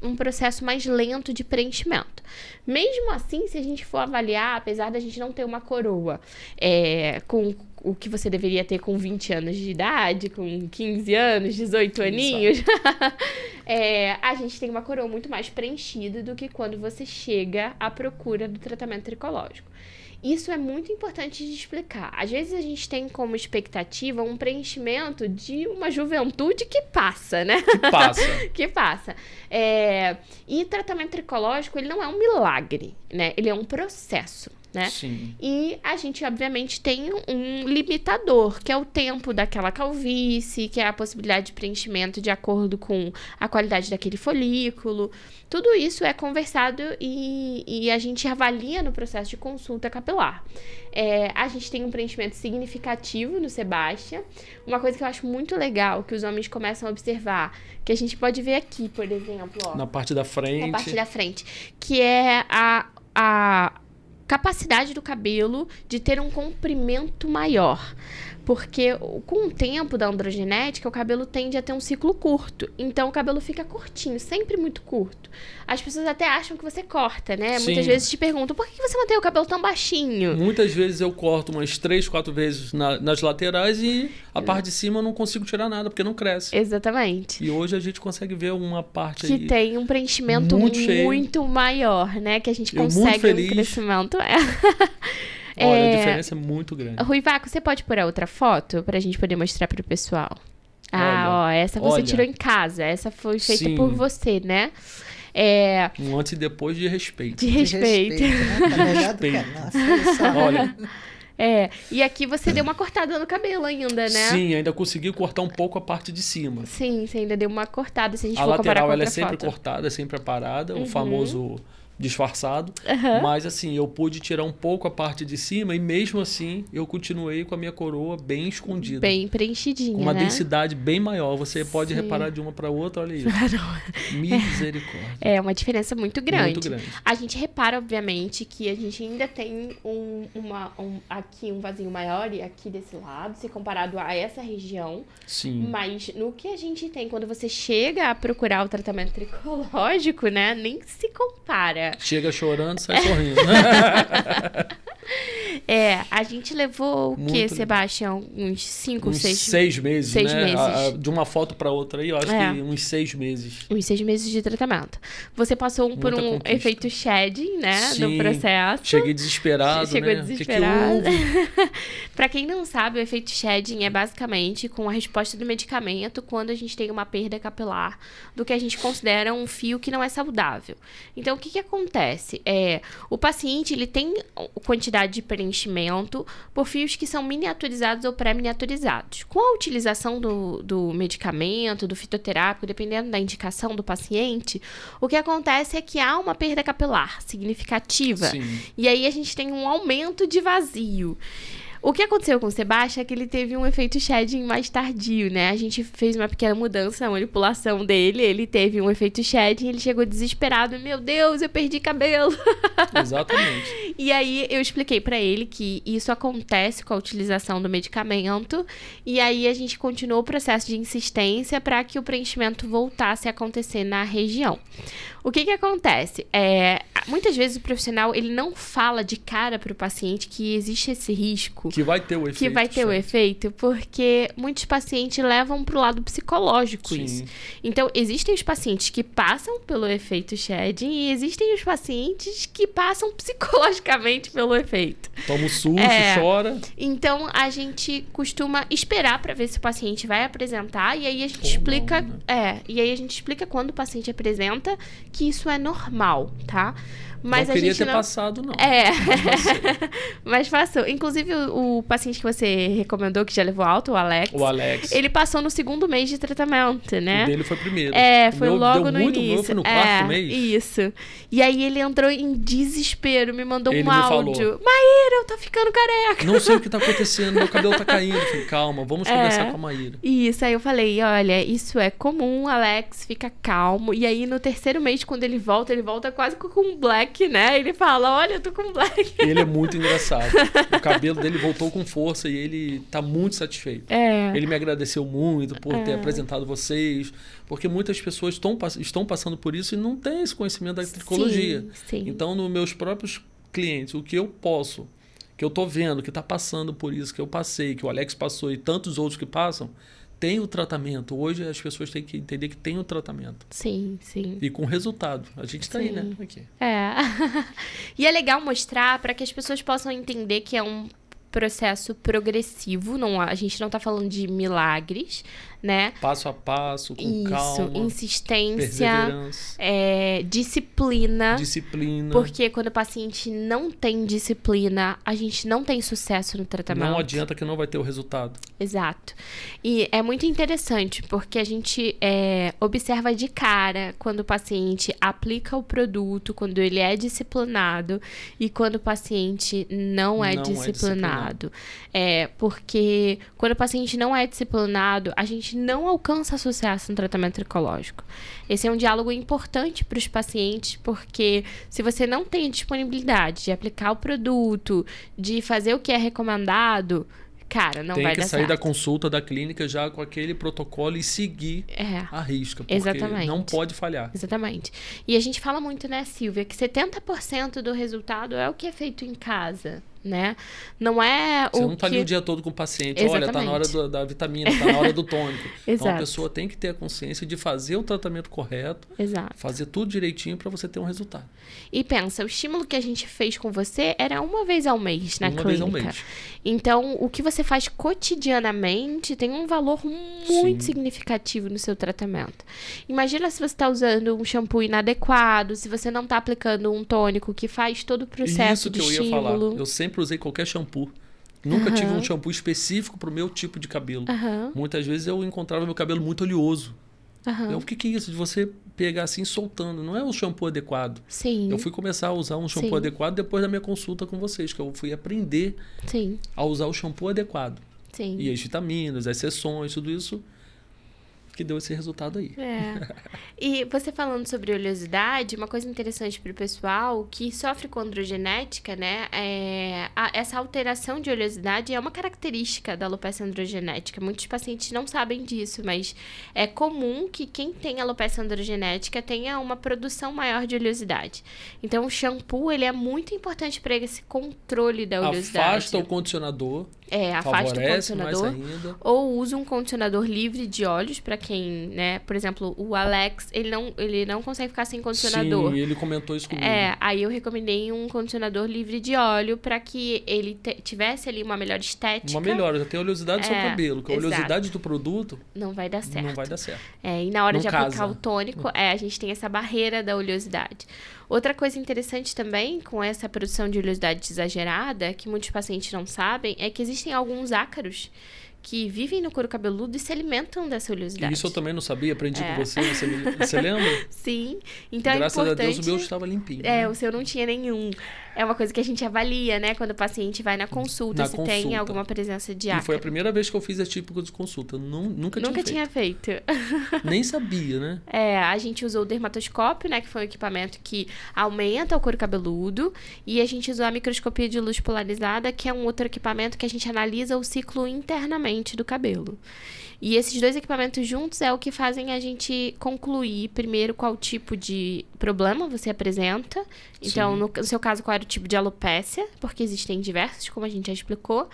um processo mais lento de preenchimento. Mesmo assim, se a gente for avaliar, apesar da gente não ter uma coroa com o que você deveria ter com 20 anos de idade, com 15 anos, 18 aninhos, a gente tem uma coroa muito mais preenchida do que quando você chega à procura do tratamento tricológico. Isso é muito importante de explicar. Às vezes a gente tem como expectativa um preenchimento de uma juventude que passa, né? Que passa. E tratamento tricológico, ele não é um milagre, né? Ele é um processo. Né? Sim. E a gente, obviamente, tem um limitador, que é o tempo daquela calvície, que é a possibilidade de preenchimento de acordo com a qualidade daquele folículo. Tudo isso é conversado e a gente avalia no processo de consulta capilar. A gente tem um preenchimento significativo no Sebastian. Uma coisa que eu acho muito legal, que os homens começam a observar, que a gente pode ver aqui, por exemplo, ó, na parte da frente, que é a capacidade do cabelo de ter um comprimento maior. Porque com o tempo da androgenética, o cabelo tende a ter um ciclo curto. Então, o cabelo fica curtinho, sempre muito curto. As pessoas até acham que você corta, né? Sim. Muitas vezes te perguntam, por que você mantém o cabelo tão baixinho? Muitas vezes eu corto umas 3, 4 vezes nas laterais e a parte de cima eu não consigo tirar nada, porque não cresce. Exatamente. E hoje a gente consegue ver uma parte que aí tem um preenchimento muito maior, né? Que a gente consegue um crescimento. Olha, a diferença é muito grande. Ruivaco, você pode pôr a outra foto pra gente poder mostrar pro pessoal? Essa você tirou em casa. Essa foi feita por você, né? Um antes e depois de respeito. De respeito. Né? Tá melhor do que a nossa. Olha. E aqui você deu uma cortada no cabelo ainda, né? Sim, ainda consegui cortar um pouco a parte de cima. Sim, você ainda deu uma cortada, se a gente for comparar com a outra lateral, ela é sempre foto. cortada, sempre aparada, o famoso disfarçado, mas assim, eu pude tirar um pouco a parte de cima e mesmo assim eu continuei com a minha coroa bem escondida. Bem preenchidinha, com uma né? densidade bem maior. Você pode reparar de uma para outra, olha isso. Misericórdia. É uma diferença muito grande. Muito grande. A gente repara, obviamente, que a gente ainda tem aqui um vasinho maior e aqui desse lado, se comparado a essa região. Sim. Mas no que a gente tem, quando você chega a procurar o tratamento tricológico, né? Nem se compara. Chega chorando, sai sorrindo. A gente levou o quê, Sebastião? Uns 5 ou 6 meses? 6 meses, 6 né? meses. De uma foto para outra aí, eu acho que uns 6 meses. Uns 6 meses de tratamento. Você passou por um efeito shedding, né? Sim, no processo. Cheguei desesperado, Chegou né? desesperado. Que Pra quem não sabe, o efeito shedding é basicamente com a resposta do medicamento quando a gente tem uma perda capilar do que a gente considera um fio que não é saudável. Então, o que acontece? O paciente ele tem quantidade de preenchimento por fios que são miniaturizados ou pré-miniaturizados. Com a utilização do medicamento, do fitoterápico, dependendo da indicação do paciente, o que acontece é que há uma perda capilar significativa. Sim. E aí a gente tem um aumento de vazio. O que aconteceu com o Sebastian é que ele teve um efeito shedding mais tardio, né? A gente fez uma pequena mudança na manipulação dele, ele teve um efeito shedding, ele chegou desesperado, meu Deus, eu perdi cabelo. Exatamente. E aí eu expliquei pra ele que isso acontece com a utilização do medicamento, e aí a gente continuou o processo de insistência para que o preenchimento voltasse a acontecer na região. O que acontece? Muitas vezes o profissional ele não fala de cara para o paciente que existe esse risco. Que vai ter o efeito. Que vai ter o efeito, porque muitos pacientes levam para o lado psicológico isso. Então, existem os pacientes que passam pelo efeito shedding e existem os pacientes que passam psicologicamente pelo efeito. Toma um susto, chora. Então, a gente costuma esperar para ver se o paciente vai apresentar e aí a gente explica... Não, né? E aí a gente explica quando o paciente apresenta que isso é normal, tá? Mas não a queria gente ter passado, não. Mas passou. Inclusive, o paciente que você recomendou, que já levou alto, o Alex. Ele passou no 2º mês de tratamento, né? O dele foi primeiro. Foi logo deu no muito, início. O meu foi no 4º mês. Isso. E aí ele entrou em desespero, me mandou ele um áudio. Maíra, eu tô ficando careca. Não sei o que tá acontecendo, meu cabelo tá caindo. Eu falei, calma, vamos conversar com a Maíra. Isso, aí eu falei, olha, isso é comum, Alex, fica calmo. E aí no 3º mês, quando ele volta quase com um black, né? Ele fala, olha, eu tô com black. Ele é muito engraçado. O cabelo dele voltou com força e ele tá muito satisfeito. Ele me agradeceu muito por ter apresentado vocês, porque muitas pessoas estão passando por isso e não têm esse conhecimento da tricologia. Sim. Então, nos meus próprios clientes, o que eu posso, que eu tô vendo, que tá passando por isso, que eu passei, que o Alex passou e tantos outros que passam, tem o tratamento. Hoje as pessoas têm que entender que tem o tratamento. Sim. E com resultado. A gente tá aí, né? Aqui. E é legal mostrar para que as pessoas possam entender que é um processo progressivo. A gente não tá falando de milagres, né? Passo a passo, com calma. Insistência. Perseverança. Disciplina. Disciplina. Porque quando o paciente não tem disciplina, a gente não tem sucesso no tratamento. Não adianta que não vai ter o resultado. Exato. E é muito interessante, porque a gente observa de cara quando o paciente aplica o produto, quando ele é disciplinado e quando o paciente não é disciplinado. Porque quando o paciente não é disciplinado, a gente não alcança sucesso no tratamento tricológico. Esse é um diálogo importante para os pacientes, porque se você não tem disponibilidade de aplicar o produto, de fazer o que é recomendado, cara, não vai dar certo. Tem que sair da consulta da clínica já com aquele protocolo e seguir a risca, porque exatamente. Não pode falhar. Exatamente. E a gente fala muito, né, Silvia, que 70% do resultado é o que é feito em casa, né? Não é Você não tá ali o dia todo com o paciente. Exatamente. Olha, tá na hora da vitamina, tá na hora do tônico. Então a pessoa tem que ter a consciência de fazer o tratamento correto, fazer tudo direitinho para você ter um resultado. E pensa, o estímulo que a gente fez com você era uma vez ao mês na clínica. Uma vez ao mês. Então, o que você faz cotidianamente tem um valor muito significativo no seu tratamento. Imagina se você está usando um shampoo inadequado, se você não está aplicando um tônico que faz todo o processo de estímulo. Isso que eu ia falar. Eu sempre usei qualquer shampoo. Nunca tive um shampoo específico para o meu tipo de cabelo. Muitas vezes eu encontrava meu cabelo muito oleoso. O que é isso de você pegar assim soltando? Não é o shampoo adequado. Sim. Eu fui começar a usar um shampoo adequado depois da minha consulta com vocês, que eu fui aprender a usar o shampoo adequado. Sim. E as vitaminas, as seções, tudo isso que deu esse resultado aí. E você falando sobre oleosidade, uma coisa interessante para o pessoal que sofre com androgenética, né? Essa alteração de oleosidade é uma característica da alopecia androgenética. Muitos pacientes não sabem disso, mas é comum que quem tem alopecia androgenética tenha uma produção maior de oleosidade. Então, o shampoo, ele é muito importante para esse controle da oleosidade. Afasta o condicionador. Afasta o condicionador. Mais ainda. Ou usa um condicionador livre de óleos para quem, né? Por exemplo, o Alex, ele não consegue ficar sem condicionador. Sim, ele comentou isso comigo. Aí eu recomendei um condicionador livre de óleo para que ele tivesse ali uma melhor estética. Uma melhor, já tem a oleosidade do seu cabelo, que a oleosidade do produto não vai dar certo. Não vai dar certo. E na hora de aplicar o tônico, a gente tem essa barreira da oleosidade. Outra coisa interessante também com essa produção de oleosidade exagerada, que muitos pacientes não sabem, é que existem alguns ácaros que vivem no couro cabeludo e se alimentam dessa oleosidade. Isso eu também não sabia, aprendi com você. Você lembra? Sim. Então Graças é importante... a Deus o meu estava limpinho. Né? O seu não tinha nenhum. É uma coisa que a gente avalia, né? Quando o paciente vai na consulta, tem alguma presença de ácaro. E foi a primeira vez que eu fiz esse tipo de consulta. Nunca tinha feito. Nem sabia, né? A gente usou o dermatoscópio, né? Que foi um equipamento que aumenta o couro cabeludo. E a gente usou a microscopia de luz polarizada, que é um outro equipamento que a gente analisa o ciclo internamente do cabelo. E esses dois equipamentos juntos é o que fazem a gente concluir, primeiro, qual tipo de problema você apresenta. Então, no seu caso, qual era o tipo de alopécia, porque existem diversos, como a gente já explicou.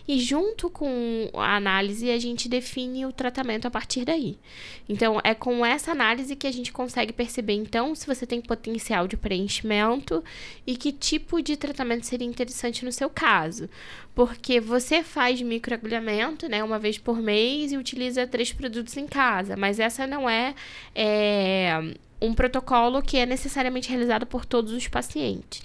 E junto com a análise, a gente define o tratamento a partir daí. Então, é com essa análise que a gente consegue perceber, então, se você tem potencial de preenchimento e que tipo de tratamento seria interessante no seu caso. Porque você faz microagulhamento, né, uma vez por mês e utiliza 3 produtos em casa, mas essa não é um protocolo que é necessariamente realizado por todos os pacientes.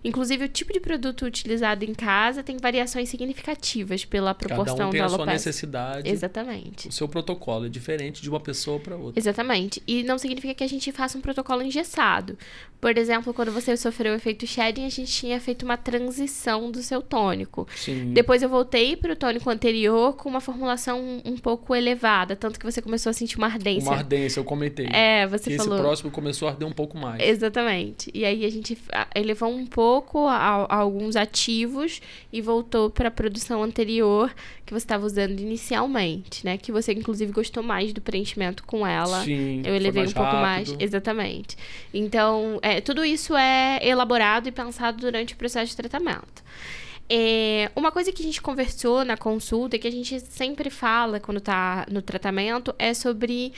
Inclusive, o tipo de produto utilizado em casa tem variações significativas pela proporção da alopecia. Cada um tem a sua necessidade. Exatamente. O seu protocolo é diferente de uma pessoa para outra. Exatamente. E não significa que a gente faça um protocolo engessado. Por exemplo, quando você sofreu o efeito shedding, a gente tinha feito uma transição do seu tônico. Sim. Depois eu voltei para o tônico anterior com uma formulação um pouco elevada, tanto que você começou a sentir uma ardência. Uma ardência, eu comentei. Você que falou. Esse próximo começou a arder um pouco mais. Exatamente. E aí a gente elevou um pouco a alguns ativos e voltou para a produção anterior que você estava usando inicialmente, né? Que você, inclusive, gostou mais do preenchimento com ela. Sim, eu elevei um pouco mais. Exatamente. Então, tudo isso é elaborado e pensado durante o processo de tratamento. Uma coisa que a gente conversou na consulta e que a gente sempre fala quando está no tratamento é sobre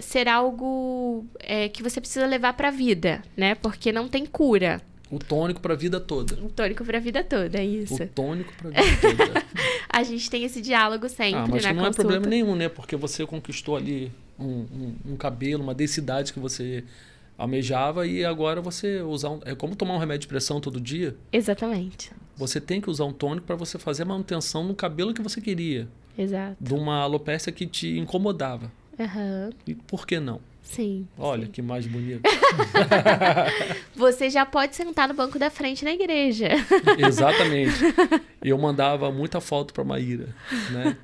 ser algo que você precisa levar para a vida, né? Porque não tem cura. O tônico para a vida toda. O tônico para a vida toda, é isso. O tônico para a vida toda. A gente tem esse diálogo sempre na consulta. Mas não é problema nenhum, né? Porque você conquistou ali um cabelo, uma densidade que você almejava e agora você usar é como tomar um remédio de pressão todo dia. Exatamente. Você tem que usar um tônico para você fazer a manutenção no cabelo que você queria. Exato. De uma alopécia que te incomodava. Uhum. E por que não? Sim. Olha, sim. que mais bonito. Você já pode sentar no banco da frente na igreja. Exatamente. Eu mandava muita foto para Maíra, né?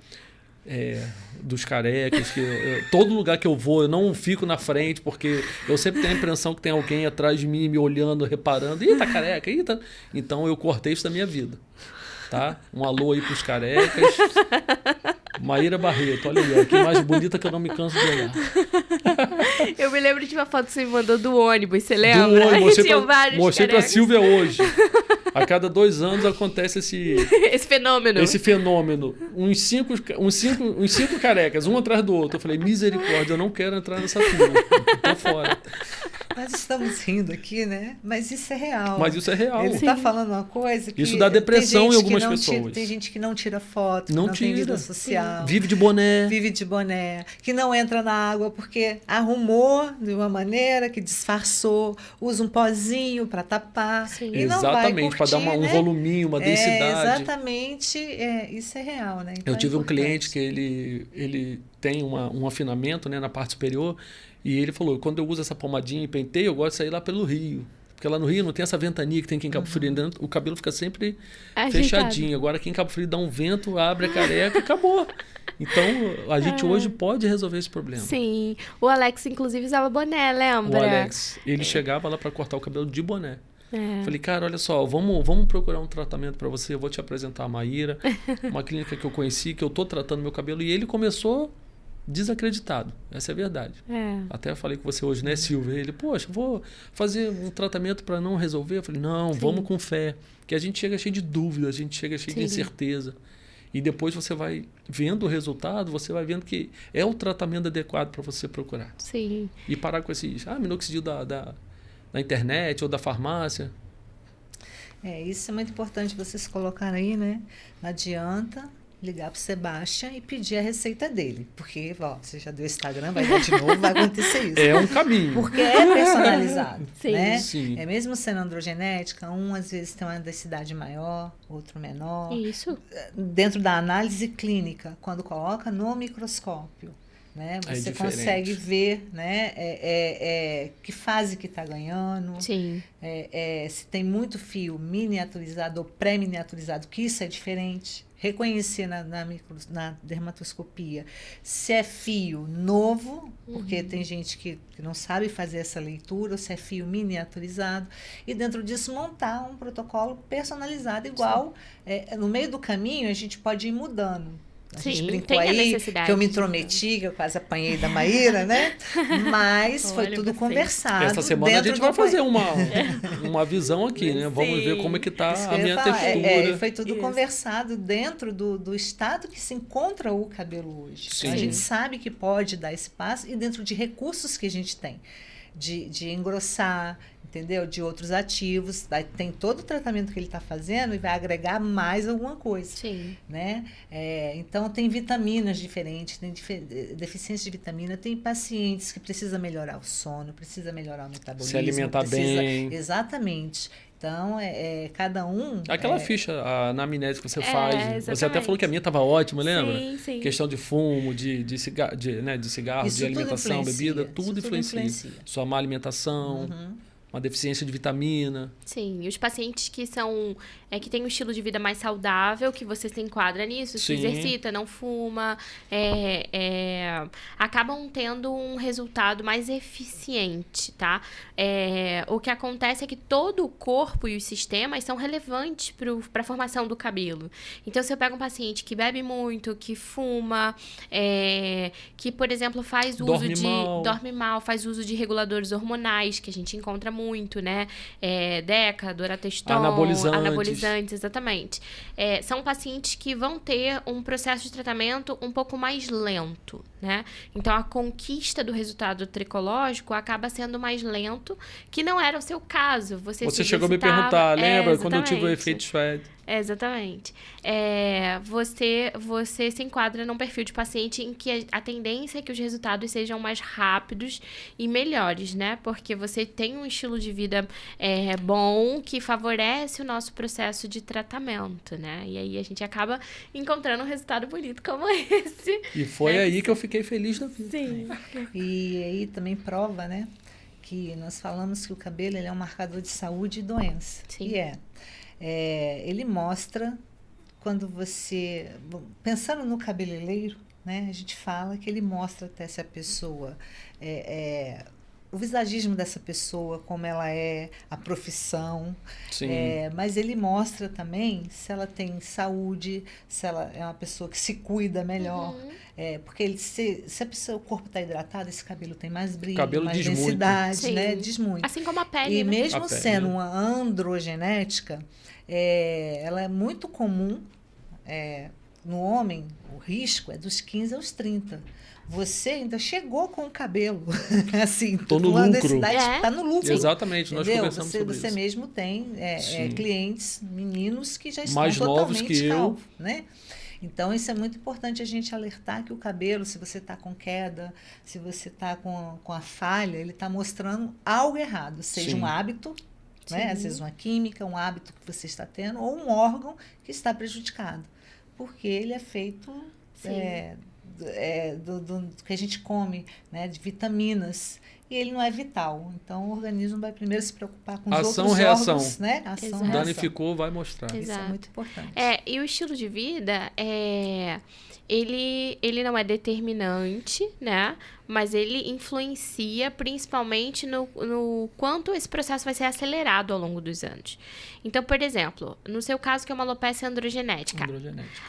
Dos carecas, que todo lugar que eu vou, eu não fico na frente, porque eu sempre tenho a impressão que tem alguém atrás de mim me olhando, reparando, eita, careca, eita. Então eu cortei isso da minha vida, tá? Um alô aí pros carecas. Maíra Barreto, olha aí, que mais bonita que eu não me canso de olhar. Eu me lembro de uma foto que você me mandou do ônibus, você lembra? Do ônibus, mostrei pra Silvia hoje. A cada 2 anos acontece esse fenômeno. Esse fenômeno. Uns cinco carecas, um atrás do outro. Eu falei, misericórdia, eu não quero entrar nessa fila. Tô fora. Nós estamos rindo aqui, né? Mas isso é real. Mas isso é real. Ele está falando uma coisa que... Isso dá depressão em algumas pessoas. Tem gente que não tira foto, não tem vida social. Vive de boné. Vive de boné. Que não entra na água porque arrumou de uma maneira que disfarçou, usa um pozinho para tapar. Sim. E não exatamente, para dar um voluminho, uma densidade. Exatamente, isso é real, né? Então eu tive um cliente que ele tem um afinamento, né, na parte superior. E ele falou, quando eu uso essa pomadinha e penteio, eu gosto de sair lá pelo Rio. Porque lá no Rio não tem essa ventania que tem aqui em Cabo Frio. Dentro, o cabelo fica sempre fechadinho. Agora aqui em Cabo Frio dá um vento, abre a careca e acabou. Então, a gente hoje pode resolver esse problema. Sim. O Alex, inclusive, usava boné, lembra? O Alex, ele chegava lá para cortar o cabelo de boné. Falei, cara, olha só, vamos procurar um tratamento para você. Eu vou te apresentar a Maíra, uma clínica que eu conheci, que eu tô tratando meu cabelo. E ele começou... desacreditado, essa é a verdade. Até eu falei com você hoje, né, Silvia? Ele, poxa, vou fazer um tratamento para não resolver. Eu falei, não, vamos com fé. Porque a gente chega cheio de dúvida, a gente chega cheio de incerteza. E depois você vai vendo o resultado, você vai vendo que é o tratamento adequado para você procurar. Sim. E parar com esses minoxidil da internet ou da farmácia. Isso é muito importante vocês colocarem aí, né? Não adianta ligar pro Sebastian e pedir a receita dele. Porque, ó, você já deu o Instagram, vai dar de novo, vai acontecer isso. É um caminho. Porque é personalizado, Sim. né? Sim. É mesmo sendo androgenética, às vezes tem uma densidade maior, outro menor. Isso. Dentro da análise clínica, quando coloca no microscópio, né? Você consegue ver, né? Que fase que está ganhando. Sim. Se tem muito fio miniaturizado ou pré-miniaturizado, que isso é diferente. Reconhecer na dermatoscopia se é fio novo, porque tem gente que não sabe fazer essa leitura, ou se é fio miniaturizado, e dentro disso montar um protocolo personalizado, igual no meio do caminho a gente pode ir mudando. A gente brincou aí que eu me intrometi, que eu quase apanhei da Maíra, né? Mas foi tudo conversado. Essa semana a gente vai fazer uma visão aqui, né? Vamos ver como é que tá a minha textura. Foi tudo conversado dentro do estado que se encontra o cabelo hoje. Sim. A gente sabe que pode dar esse passo e dentro de recursos que a gente tem. De engrossar, entendeu? De outros ativos. Tem todo o tratamento que ele está fazendo e vai agregar mais alguma coisa. Sim. Né? Então, tem vitaminas diferentes, tem deficiência de vitamina, tem pacientes que precisam melhorar o sono, precisa melhorar o metabolismo. Se alimentar bem. Exatamente. Então, cada um... Aquela ficha, a anamnese que você faz. Exatamente. Você até falou que a minha estava ótima, lembra? Sim, sim. Questão de fumo, de cigarro, de alimentação, bebida, tudo influencia. Sua má alimentação, uma deficiência de vitamina. Sim, e os pacientes que são que têm um estilo de vida mais saudável, que você se enquadra nisso, se exercita, não fuma, acabam tendo um resultado mais eficiente, tá? O que acontece é que todo o corpo e os sistemas são relevantes para a formação do cabelo. Então, se eu pego um paciente que bebe muito, que fuma, que, por exemplo, faz uso dorme mal, faz uso de reguladores hormonais, que a gente encontra muito, né? Deca, Dorateston, anabolizantes, exatamente. São pacientes que vão ter um processo de tratamento um pouco mais lento, né? Então, a conquista do resultado tricológico acaba sendo mais lento, que não era o seu caso. Você chegou a me perguntar, lembra? Quando eu tive o efeito Schwed. Exatamente. Você se enquadra num perfil de paciente em que a tendência é que os resultados sejam mais rápidos e melhores, né? Porque você tem um estilo de vida bom que favorece o nosso processo de tratamento, né? E aí a gente acaba encontrando um resultado bonito como esse. E foi aí que eu fiquei feliz da vida. Sim. E aí também prova, né? Que nós falamos que o cabelo ele é um marcador de saúde e doença. Sim. E ele mostra, quando você... Pensando no cabeleireiro, né, a gente fala que ele mostra até se a pessoa... o visagismo dessa pessoa, como ela é, a profissão. Sim. Mas ele mostra também se ela tem saúde, se ela é uma pessoa que se cuida melhor. Porque se o corpo está hidratado, esse cabelo tem mais brilho, mais densidade, né? Diz muito. Assim como a pele, E né? mesmo sendo uma androgenética, ela é muito comum no homem, o risco é dos 15 aos 30. Você ainda chegou com o cabelo, assim, tô no lucro. Está no lucro. Exatamente, nós conversamos sobre você isso. mesmo tem clientes, meninos que já estão mais novos que calvos, né? Então, isso é muito importante a gente alertar que o cabelo, se você está com queda, se você está com a falha, ele está mostrando algo errado, seja um hábito, né? Às vezes uma química, um hábito que você está tendo, ou um órgão que está prejudicado, porque ele é feito do que a gente come, né? De vitaminas, e ele não é vital. Então, o organismo vai primeiro se preocupar com os outros órgãos, né? Ação, reação. Danificou, vai mostrar. Exato. Isso é muito importante. E o estilo de vida, ele não é determinante, né? Mas ele influencia principalmente no quanto esse processo vai ser acelerado ao longo dos anos. Então, por exemplo, no seu caso, que é uma alopecia androgenética.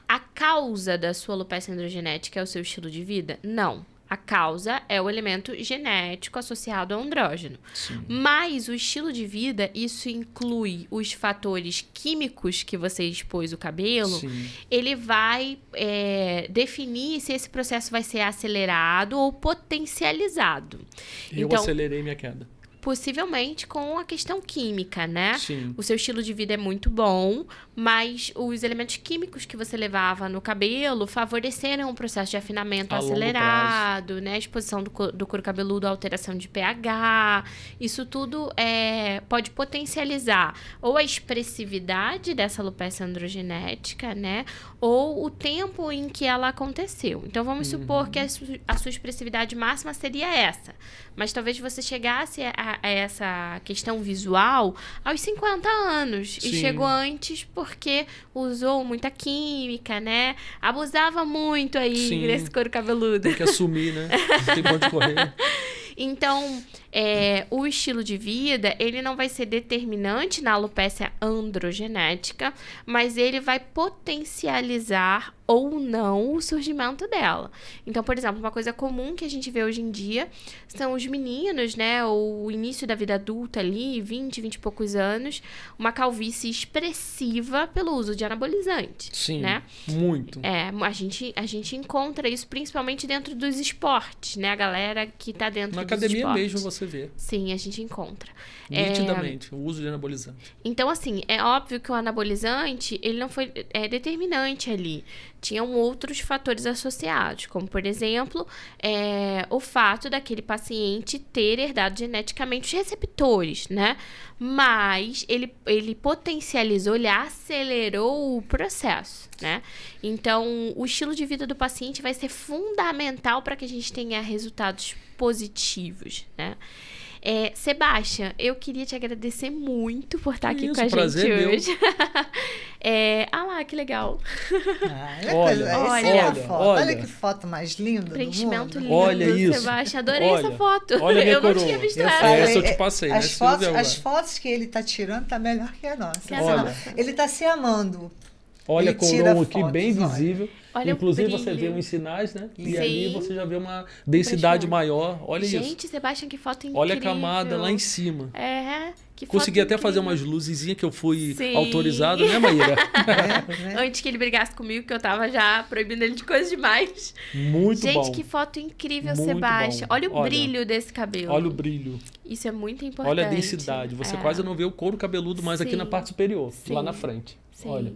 A causa da sua alopecia androgenética é o seu estilo de vida? Não. A causa é o elemento genético associado ao andrógeno. Sim. Mas o estilo de vida, isso inclui os fatores químicos que você expôs o cabelo. Sim. Ele vai definir se esse processo vai ser acelerado ou potencializado. Eu acelerei minha queda. possivelmente com a questão química, né? Sim. O seu estilo de vida é muito bom, mas os elementos químicos que você levava no cabelo favoreceram o processo de afinamento acelerado, né? A exposição do couro cabeludo, a alteração de pH. Isso tudo pode potencializar ou a expressividade dessa alopecia androgenética, né? Ou o tempo em que ela aconteceu. Então, vamos supor que a sua expressividade máxima seria essa. Mas talvez você chegasse a essa questão visual aos 50 anos. Sim. E chegou antes porque usou muita química, né? Abusava muito aí desse couro cabeludo. Tem que assumir, né? Não tem pra onde correr. Então, o estilo de vida, ele não vai ser determinante na alopecia androgenética, mas ele vai potencializar ou não o surgimento dela. Então, por exemplo, uma coisa comum que a gente vê hoje em dia são os meninos, né, o início da vida adulta ali, 20 e poucos anos, uma calvície expressiva pelo uso de anabolizante. Sim, né? muito. A gente encontra isso principalmente dentro dos esportes, né? A galera que tá dentro dos esportes. Na academia mesmo você vê. Sim, a gente encontra. Nitidamente, o uso de anabolizante. Então, assim, é óbvio que o anabolizante, ele não foi determinante ali. Tinham outros fatores associados, como, por exemplo, o fato daquele paciente ter herdado geneticamente os receptores, né? Mas ele potencializou, ele acelerou o processo, né? Então, o estilo de vida do paciente vai ser fundamental para que a gente tenha resultados positivos, né? Sebastian, eu queria te agradecer muito por estar aqui com a gente hoje. Que legal. Olha que foto mais linda. Preenchimento lindo. Olha isso. Sebastian, adorei essa foto. Olha eu não tinha visto essa. Essa eu te passei, as fotos que ele tá tirando tá melhor que a nossa. Ele tá se amando. Olha a coroa aqui bem visível. Olha, inclusive você vê uns sinais, né? Sim. E ali você já vê uma densidade maior. Olha isso. Gente, Sebastian, que foto incrível. Olha a camada lá em cima. Que foto Consegui até incrível. fazer umas luzezinhas que eu fui autorizado, né, Maíra? Antes que ele brigasse comigo, que eu tava já proibindo ele de coisas demais. Muito bom. Gente, que foto incrível, muito Sebastian. Bom. Olha o brilho desse cabelo. Olha o brilho. Isso é muito importante. Olha a densidade. Você quase não vê o couro cabeludo mais aqui na parte superior, lá na frente. Sim. Olha.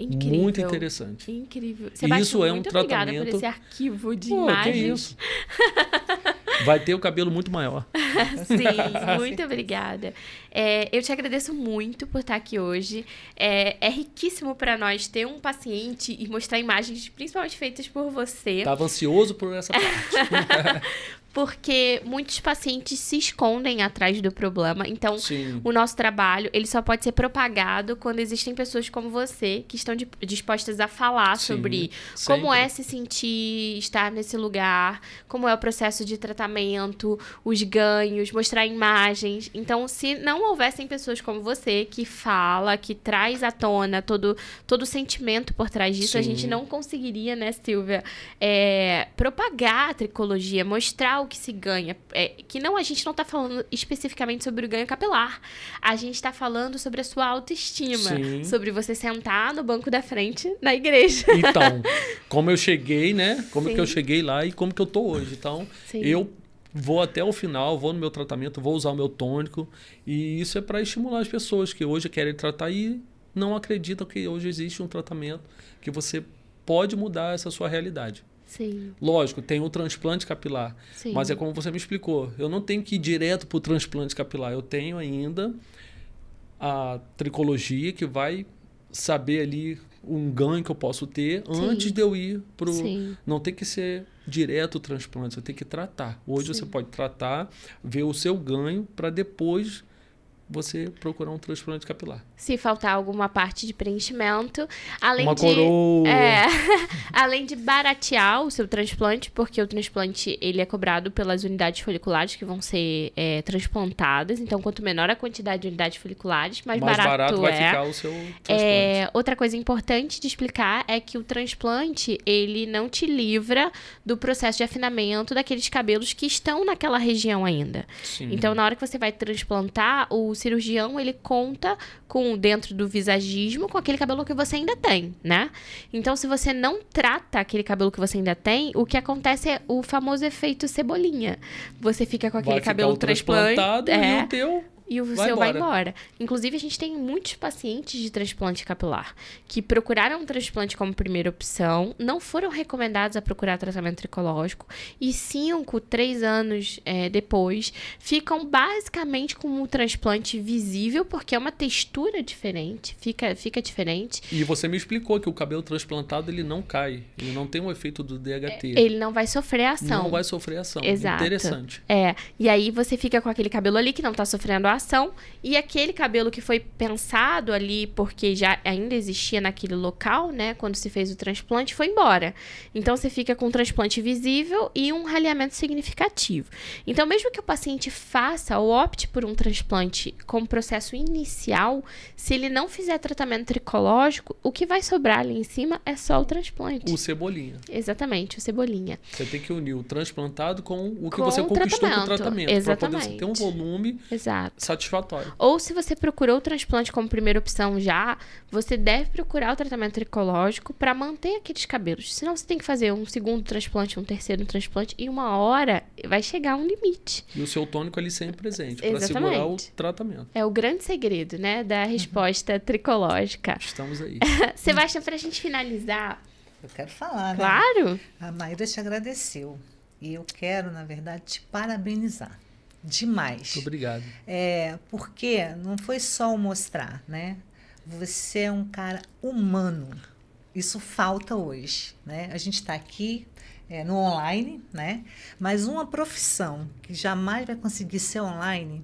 Incrível. Muito interessante. Incrível. Sebastian, isso é um muito tratamento. Obrigada por esse arquivo de imagens. Que isso? Vai ter o cabelo muito maior. Sim, muito obrigada. Eu te agradeço muito por estar aqui hoje. É riquíssimo para nós ter um paciente e mostrar imagens principalmente feitas por você. Estava ansioso por essa parte. Porque muitos pacientes se escondem atrás do problema. Então, Sim. o nosso trabalho, ele só pode ser propagado quando existem pessoas como você que estão dispostas a falar sobre como é se sentir, estar nesse lugar, como é o processo de tratamento, os ganhos, mostrar imagens. Então, se não houvessem pessoas como você que fala, que traz à tona todo o sentimento por trás disso, a gente não conseguiria, né, Silvia, propagar a tricologia, mostrar o que se ganha. A gente não está falando especificamente sobre o ganho capilar. A gente está falando sobre a sua autoestima. Sim. Sobre você sentar no banco da frente na igreja. Então, como eu cheguei, né? Como que eu cheguei lá e como que eu tô hoje. Então, eu vou até o final, vou no meu tratamento, vou usar o meu tônico. E isso é para estimular as pessoas que hoje querem tratar e não acreditam que hoje existe um tratamento que você pode mudar essa sua realidade. Sim. Lógico, tem o transplante capilar, Sim. mas é como você me explicou, eu não tenho que ir direto para o transplante capilar, eu tenho ainda a tricologia que vai saber ali um ganho que eu posso ter antes de eu ir para o... Não tem que ser direto o transplante, você tem que tratar. Hoje você pode tratar, ver o seu ganho para depois você procurar um transplante capilar. Se faltar alguma parte de preenchimento, além coroa. Além de baratear o seu transplante, porque o transplante ele é cobrado pelas unidades foliculares que vão ser transplantadas. Então, quanto menor a quantidade de unidades foliculares, mais barato vai ficar o seu transplante. Outra coisa importante de explicar é que o transplante, ele não te livra do processo de afinamento daqueles cabelos que estão naquela região ainda. Sim. Então, na hora que você vai transplantar, o cirurgião, ele conta dentro do visagismo com aquele cabelo que você ainda tem, né? Então, se você não trata aquele cabelo que você ainda tem, o que acontece é o famoso efeito cebolinha. Você fica com aquele cabelo transplantado e o teu... E o seu vai embora. Inclusive, a gente tem muitos pacientes de transplante capilar que procuraram um transplante como primeira opção, não foram recomendados a procurar tratamento tricológico e 5, 3 anos depois ficam basicamente com um transplante visível, porque é uma textura diferente, fica diferente. E você me explicou que o cabelo transplantado ele não cai, ele não tem um efeito do DHT. Ele não vai sofrer ação. Não vai sofrer ação. Exato. Interessante. E aí você fica com aquele cabelo ali que não está sofrendo a ação, e aquele cabelo que foi pensado ali porque já ainda existia naquele local, né, quando se fez o transplante, foi embora. Então você fica com um transplante visível e um raleamento significativo. Então, mesmo que o paciente faça ou opte por um transplante como processo inicial, se ele não fizer tratamento tricológico, o que vai sobrar ali em cima é só o transplante. O cebolinha. Exatamente, o cebolinha. Você tem que unir o transplantado com o que você conquistou com o tratamento. Exatamente. Para poder ter um volume satisfatório. Ou se você procurou o transplante como primeira opção já, você deve procurar o tratamento tricológico para manter aqueles cabelos. Senão você tem que fazer um segundo transplante, um terceiro transplante, e uma hora vai chegar a um limite. E o seu tônico ali sempre presente, para segurar o tratamento. É o grande segredo, né, da resposta tricológica. Estamos aí. Sebastião, para a gente finalizar... Eu quero falar, claro. Né? A Maíra te agradeceu. E eu quero, na verdade, te parabenizar. Demais. Muito obrigado. Porque não foi só o mostrar, né? Você é um cara humano. Isso falta hoje, né? A gente está aqui no online, né? Mas uma profissão que jamais vai conseguir ser online,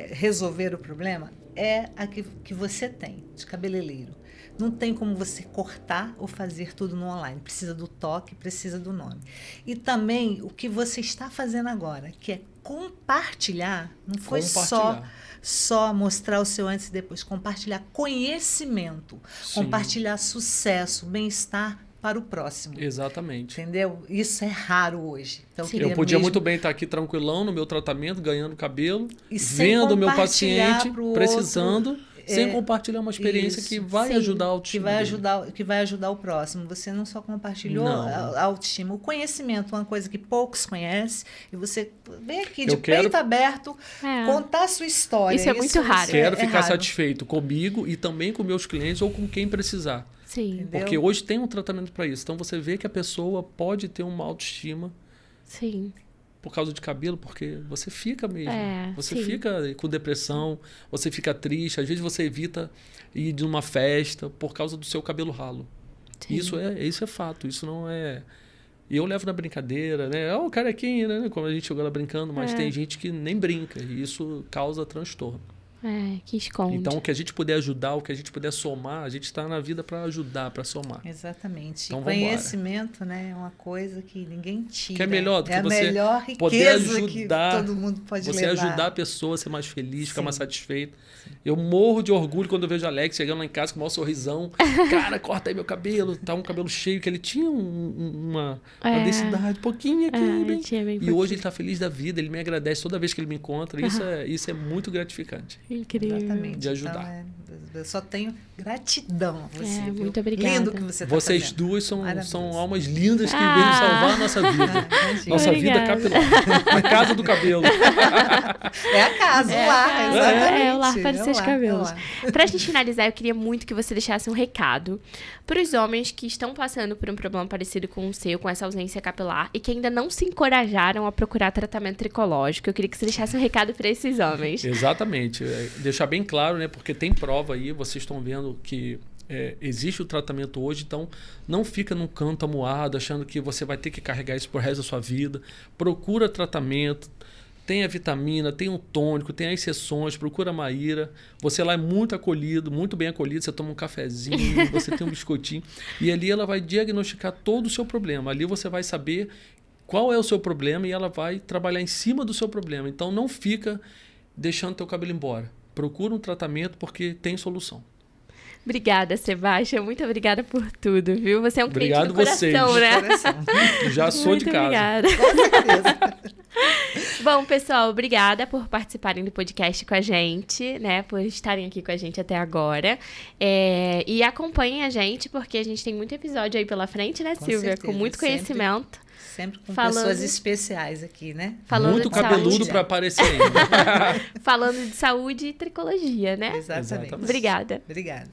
resolver o problema, é a que você tem, de cabeleireiro. Não tem como você cortar ou fazer tudo no online. Precisa do toque, precisa do nome. E também o que você está fazendo agora, que é compartilhar. Não foi só mostrar o seu antes e depois. Compartilhar conhecimento. Sim. Compartilhar sucesso, bem-estar para o próximo. Exatamente. Entendeu? Isso é raro hoje. Então, eu podia muito bem estar aqui tranquilão no meu tratamento, ganhando cabelo, vendo o meu paciente precisando... sem compartilhar uma experiência que vai ajudar a autoestima. Que vai ajudar o próximo. Você não só compartilhou a autoestima, o conhecimento, uma coisa que poucos conhecem, e você vem aqui de peito aberto, contar a sua história. Isso é muito raro. Quero ficar satisfeito comigo e também com meus clientes ou com quem precisar. Sim. Entendeu? Porque hoje tem um tratamento para isso. Então você vê que a pessoa pode ter uma autoestima. Sim. Por causa de cabelo, porque você fica mesmo. Você fica com depressão, você fica triste. Às vezes você evita ir de uma festa por causa do seu cabelo ralo. Isso é fato, isso não é... E eu levo na brincadeira, né? O carequinha, né? Como a gente jogou lá brincando, mas tem gente que nem brinca. E isso causa transtorno. Que esconde. Então, o que a gente puder ajudar, o que a gente puder somar, a gente está na vida para ajudar, para somar. Exatamente. Então, conhecimento, né, é uma coisa que ninguém tira. Que é melhor do que você a melhor riqueza poder ajudar, que todo mundo pode você levar. Ajudar a pessoa a ser mais feliz, ficar mais satisfeita. Eu morro de orgulho quando eu vejo o Alex chegando lá em casa com o maior sorrisão. Cara, corta aí meu cabelo. Tá um cabelo cheio, que ele tinha uma densidade pouquinho aqui. E hoje ele tá feliz da vida, ele me agradece toda vez que ele me encontra. Isso é muito gratificante. Incrível. Exatamente. De ajudar. Então, eu só tenho gratidão a você. Muito obrigada. Lindo que você está Vocês fazendo. duas são almas lindas que vêm salvar a nossa vida. Nossa vida capilar. A casa do cabelo. É a casa, o lar, exatamente. É o lar para os seus cabelos. Para a gente finalizar, eu queria muito que você deixasse um recado para os homens que estão passando por um problema parecido com o seu, com essa ausência capilar, e que ainda não se encorajaram a procurar tratamento tricológico. Eu queria que você deixasse um recado para esses homens. Exatamente. Deixar bem claro, né? Porque tem prova aí, vocês estão vendo que existe o tratamento hoje, então não fica num canto amuado, achando que você vai ter que carregar isso pro resto da sua vida. Procura tratamento. Tem a vitamina, tem um tônico, tem as sessões, procura a Maíra. Você lá é muito acolhido, muito bem acolhido. Você toma um cafezinho, você tem um biscoitinho. E ali ela vai diagnosticar todo o seu problema. Ali você vai saber qual é o seu problema e ela vai trabalhar em cima do seu problema. Então não fica deixando teu cabelo embora. Procura um tratamento porque tem solução. Obrigada, Sebastião. Muito obrigada por tudo, viu? Você é um cliente do coração, né? Já sou muito de casa. Obrigada. Com certeza. Bom, Bom, pessoal, obrigada por participarem do podcast com a gente, né? Por estarem aqui com a gente até agora. E acompanhem a gente, porque a gente tem muito episódio aí pela frente, né, Silvia? Certeza. Com muito conhecimento. Sempre com pessoas especiais aqui, né? Muito cabeludo para aparecer aí. Falando de saúde e tricologia, né? Exatamente. Obrigada. Obrigada.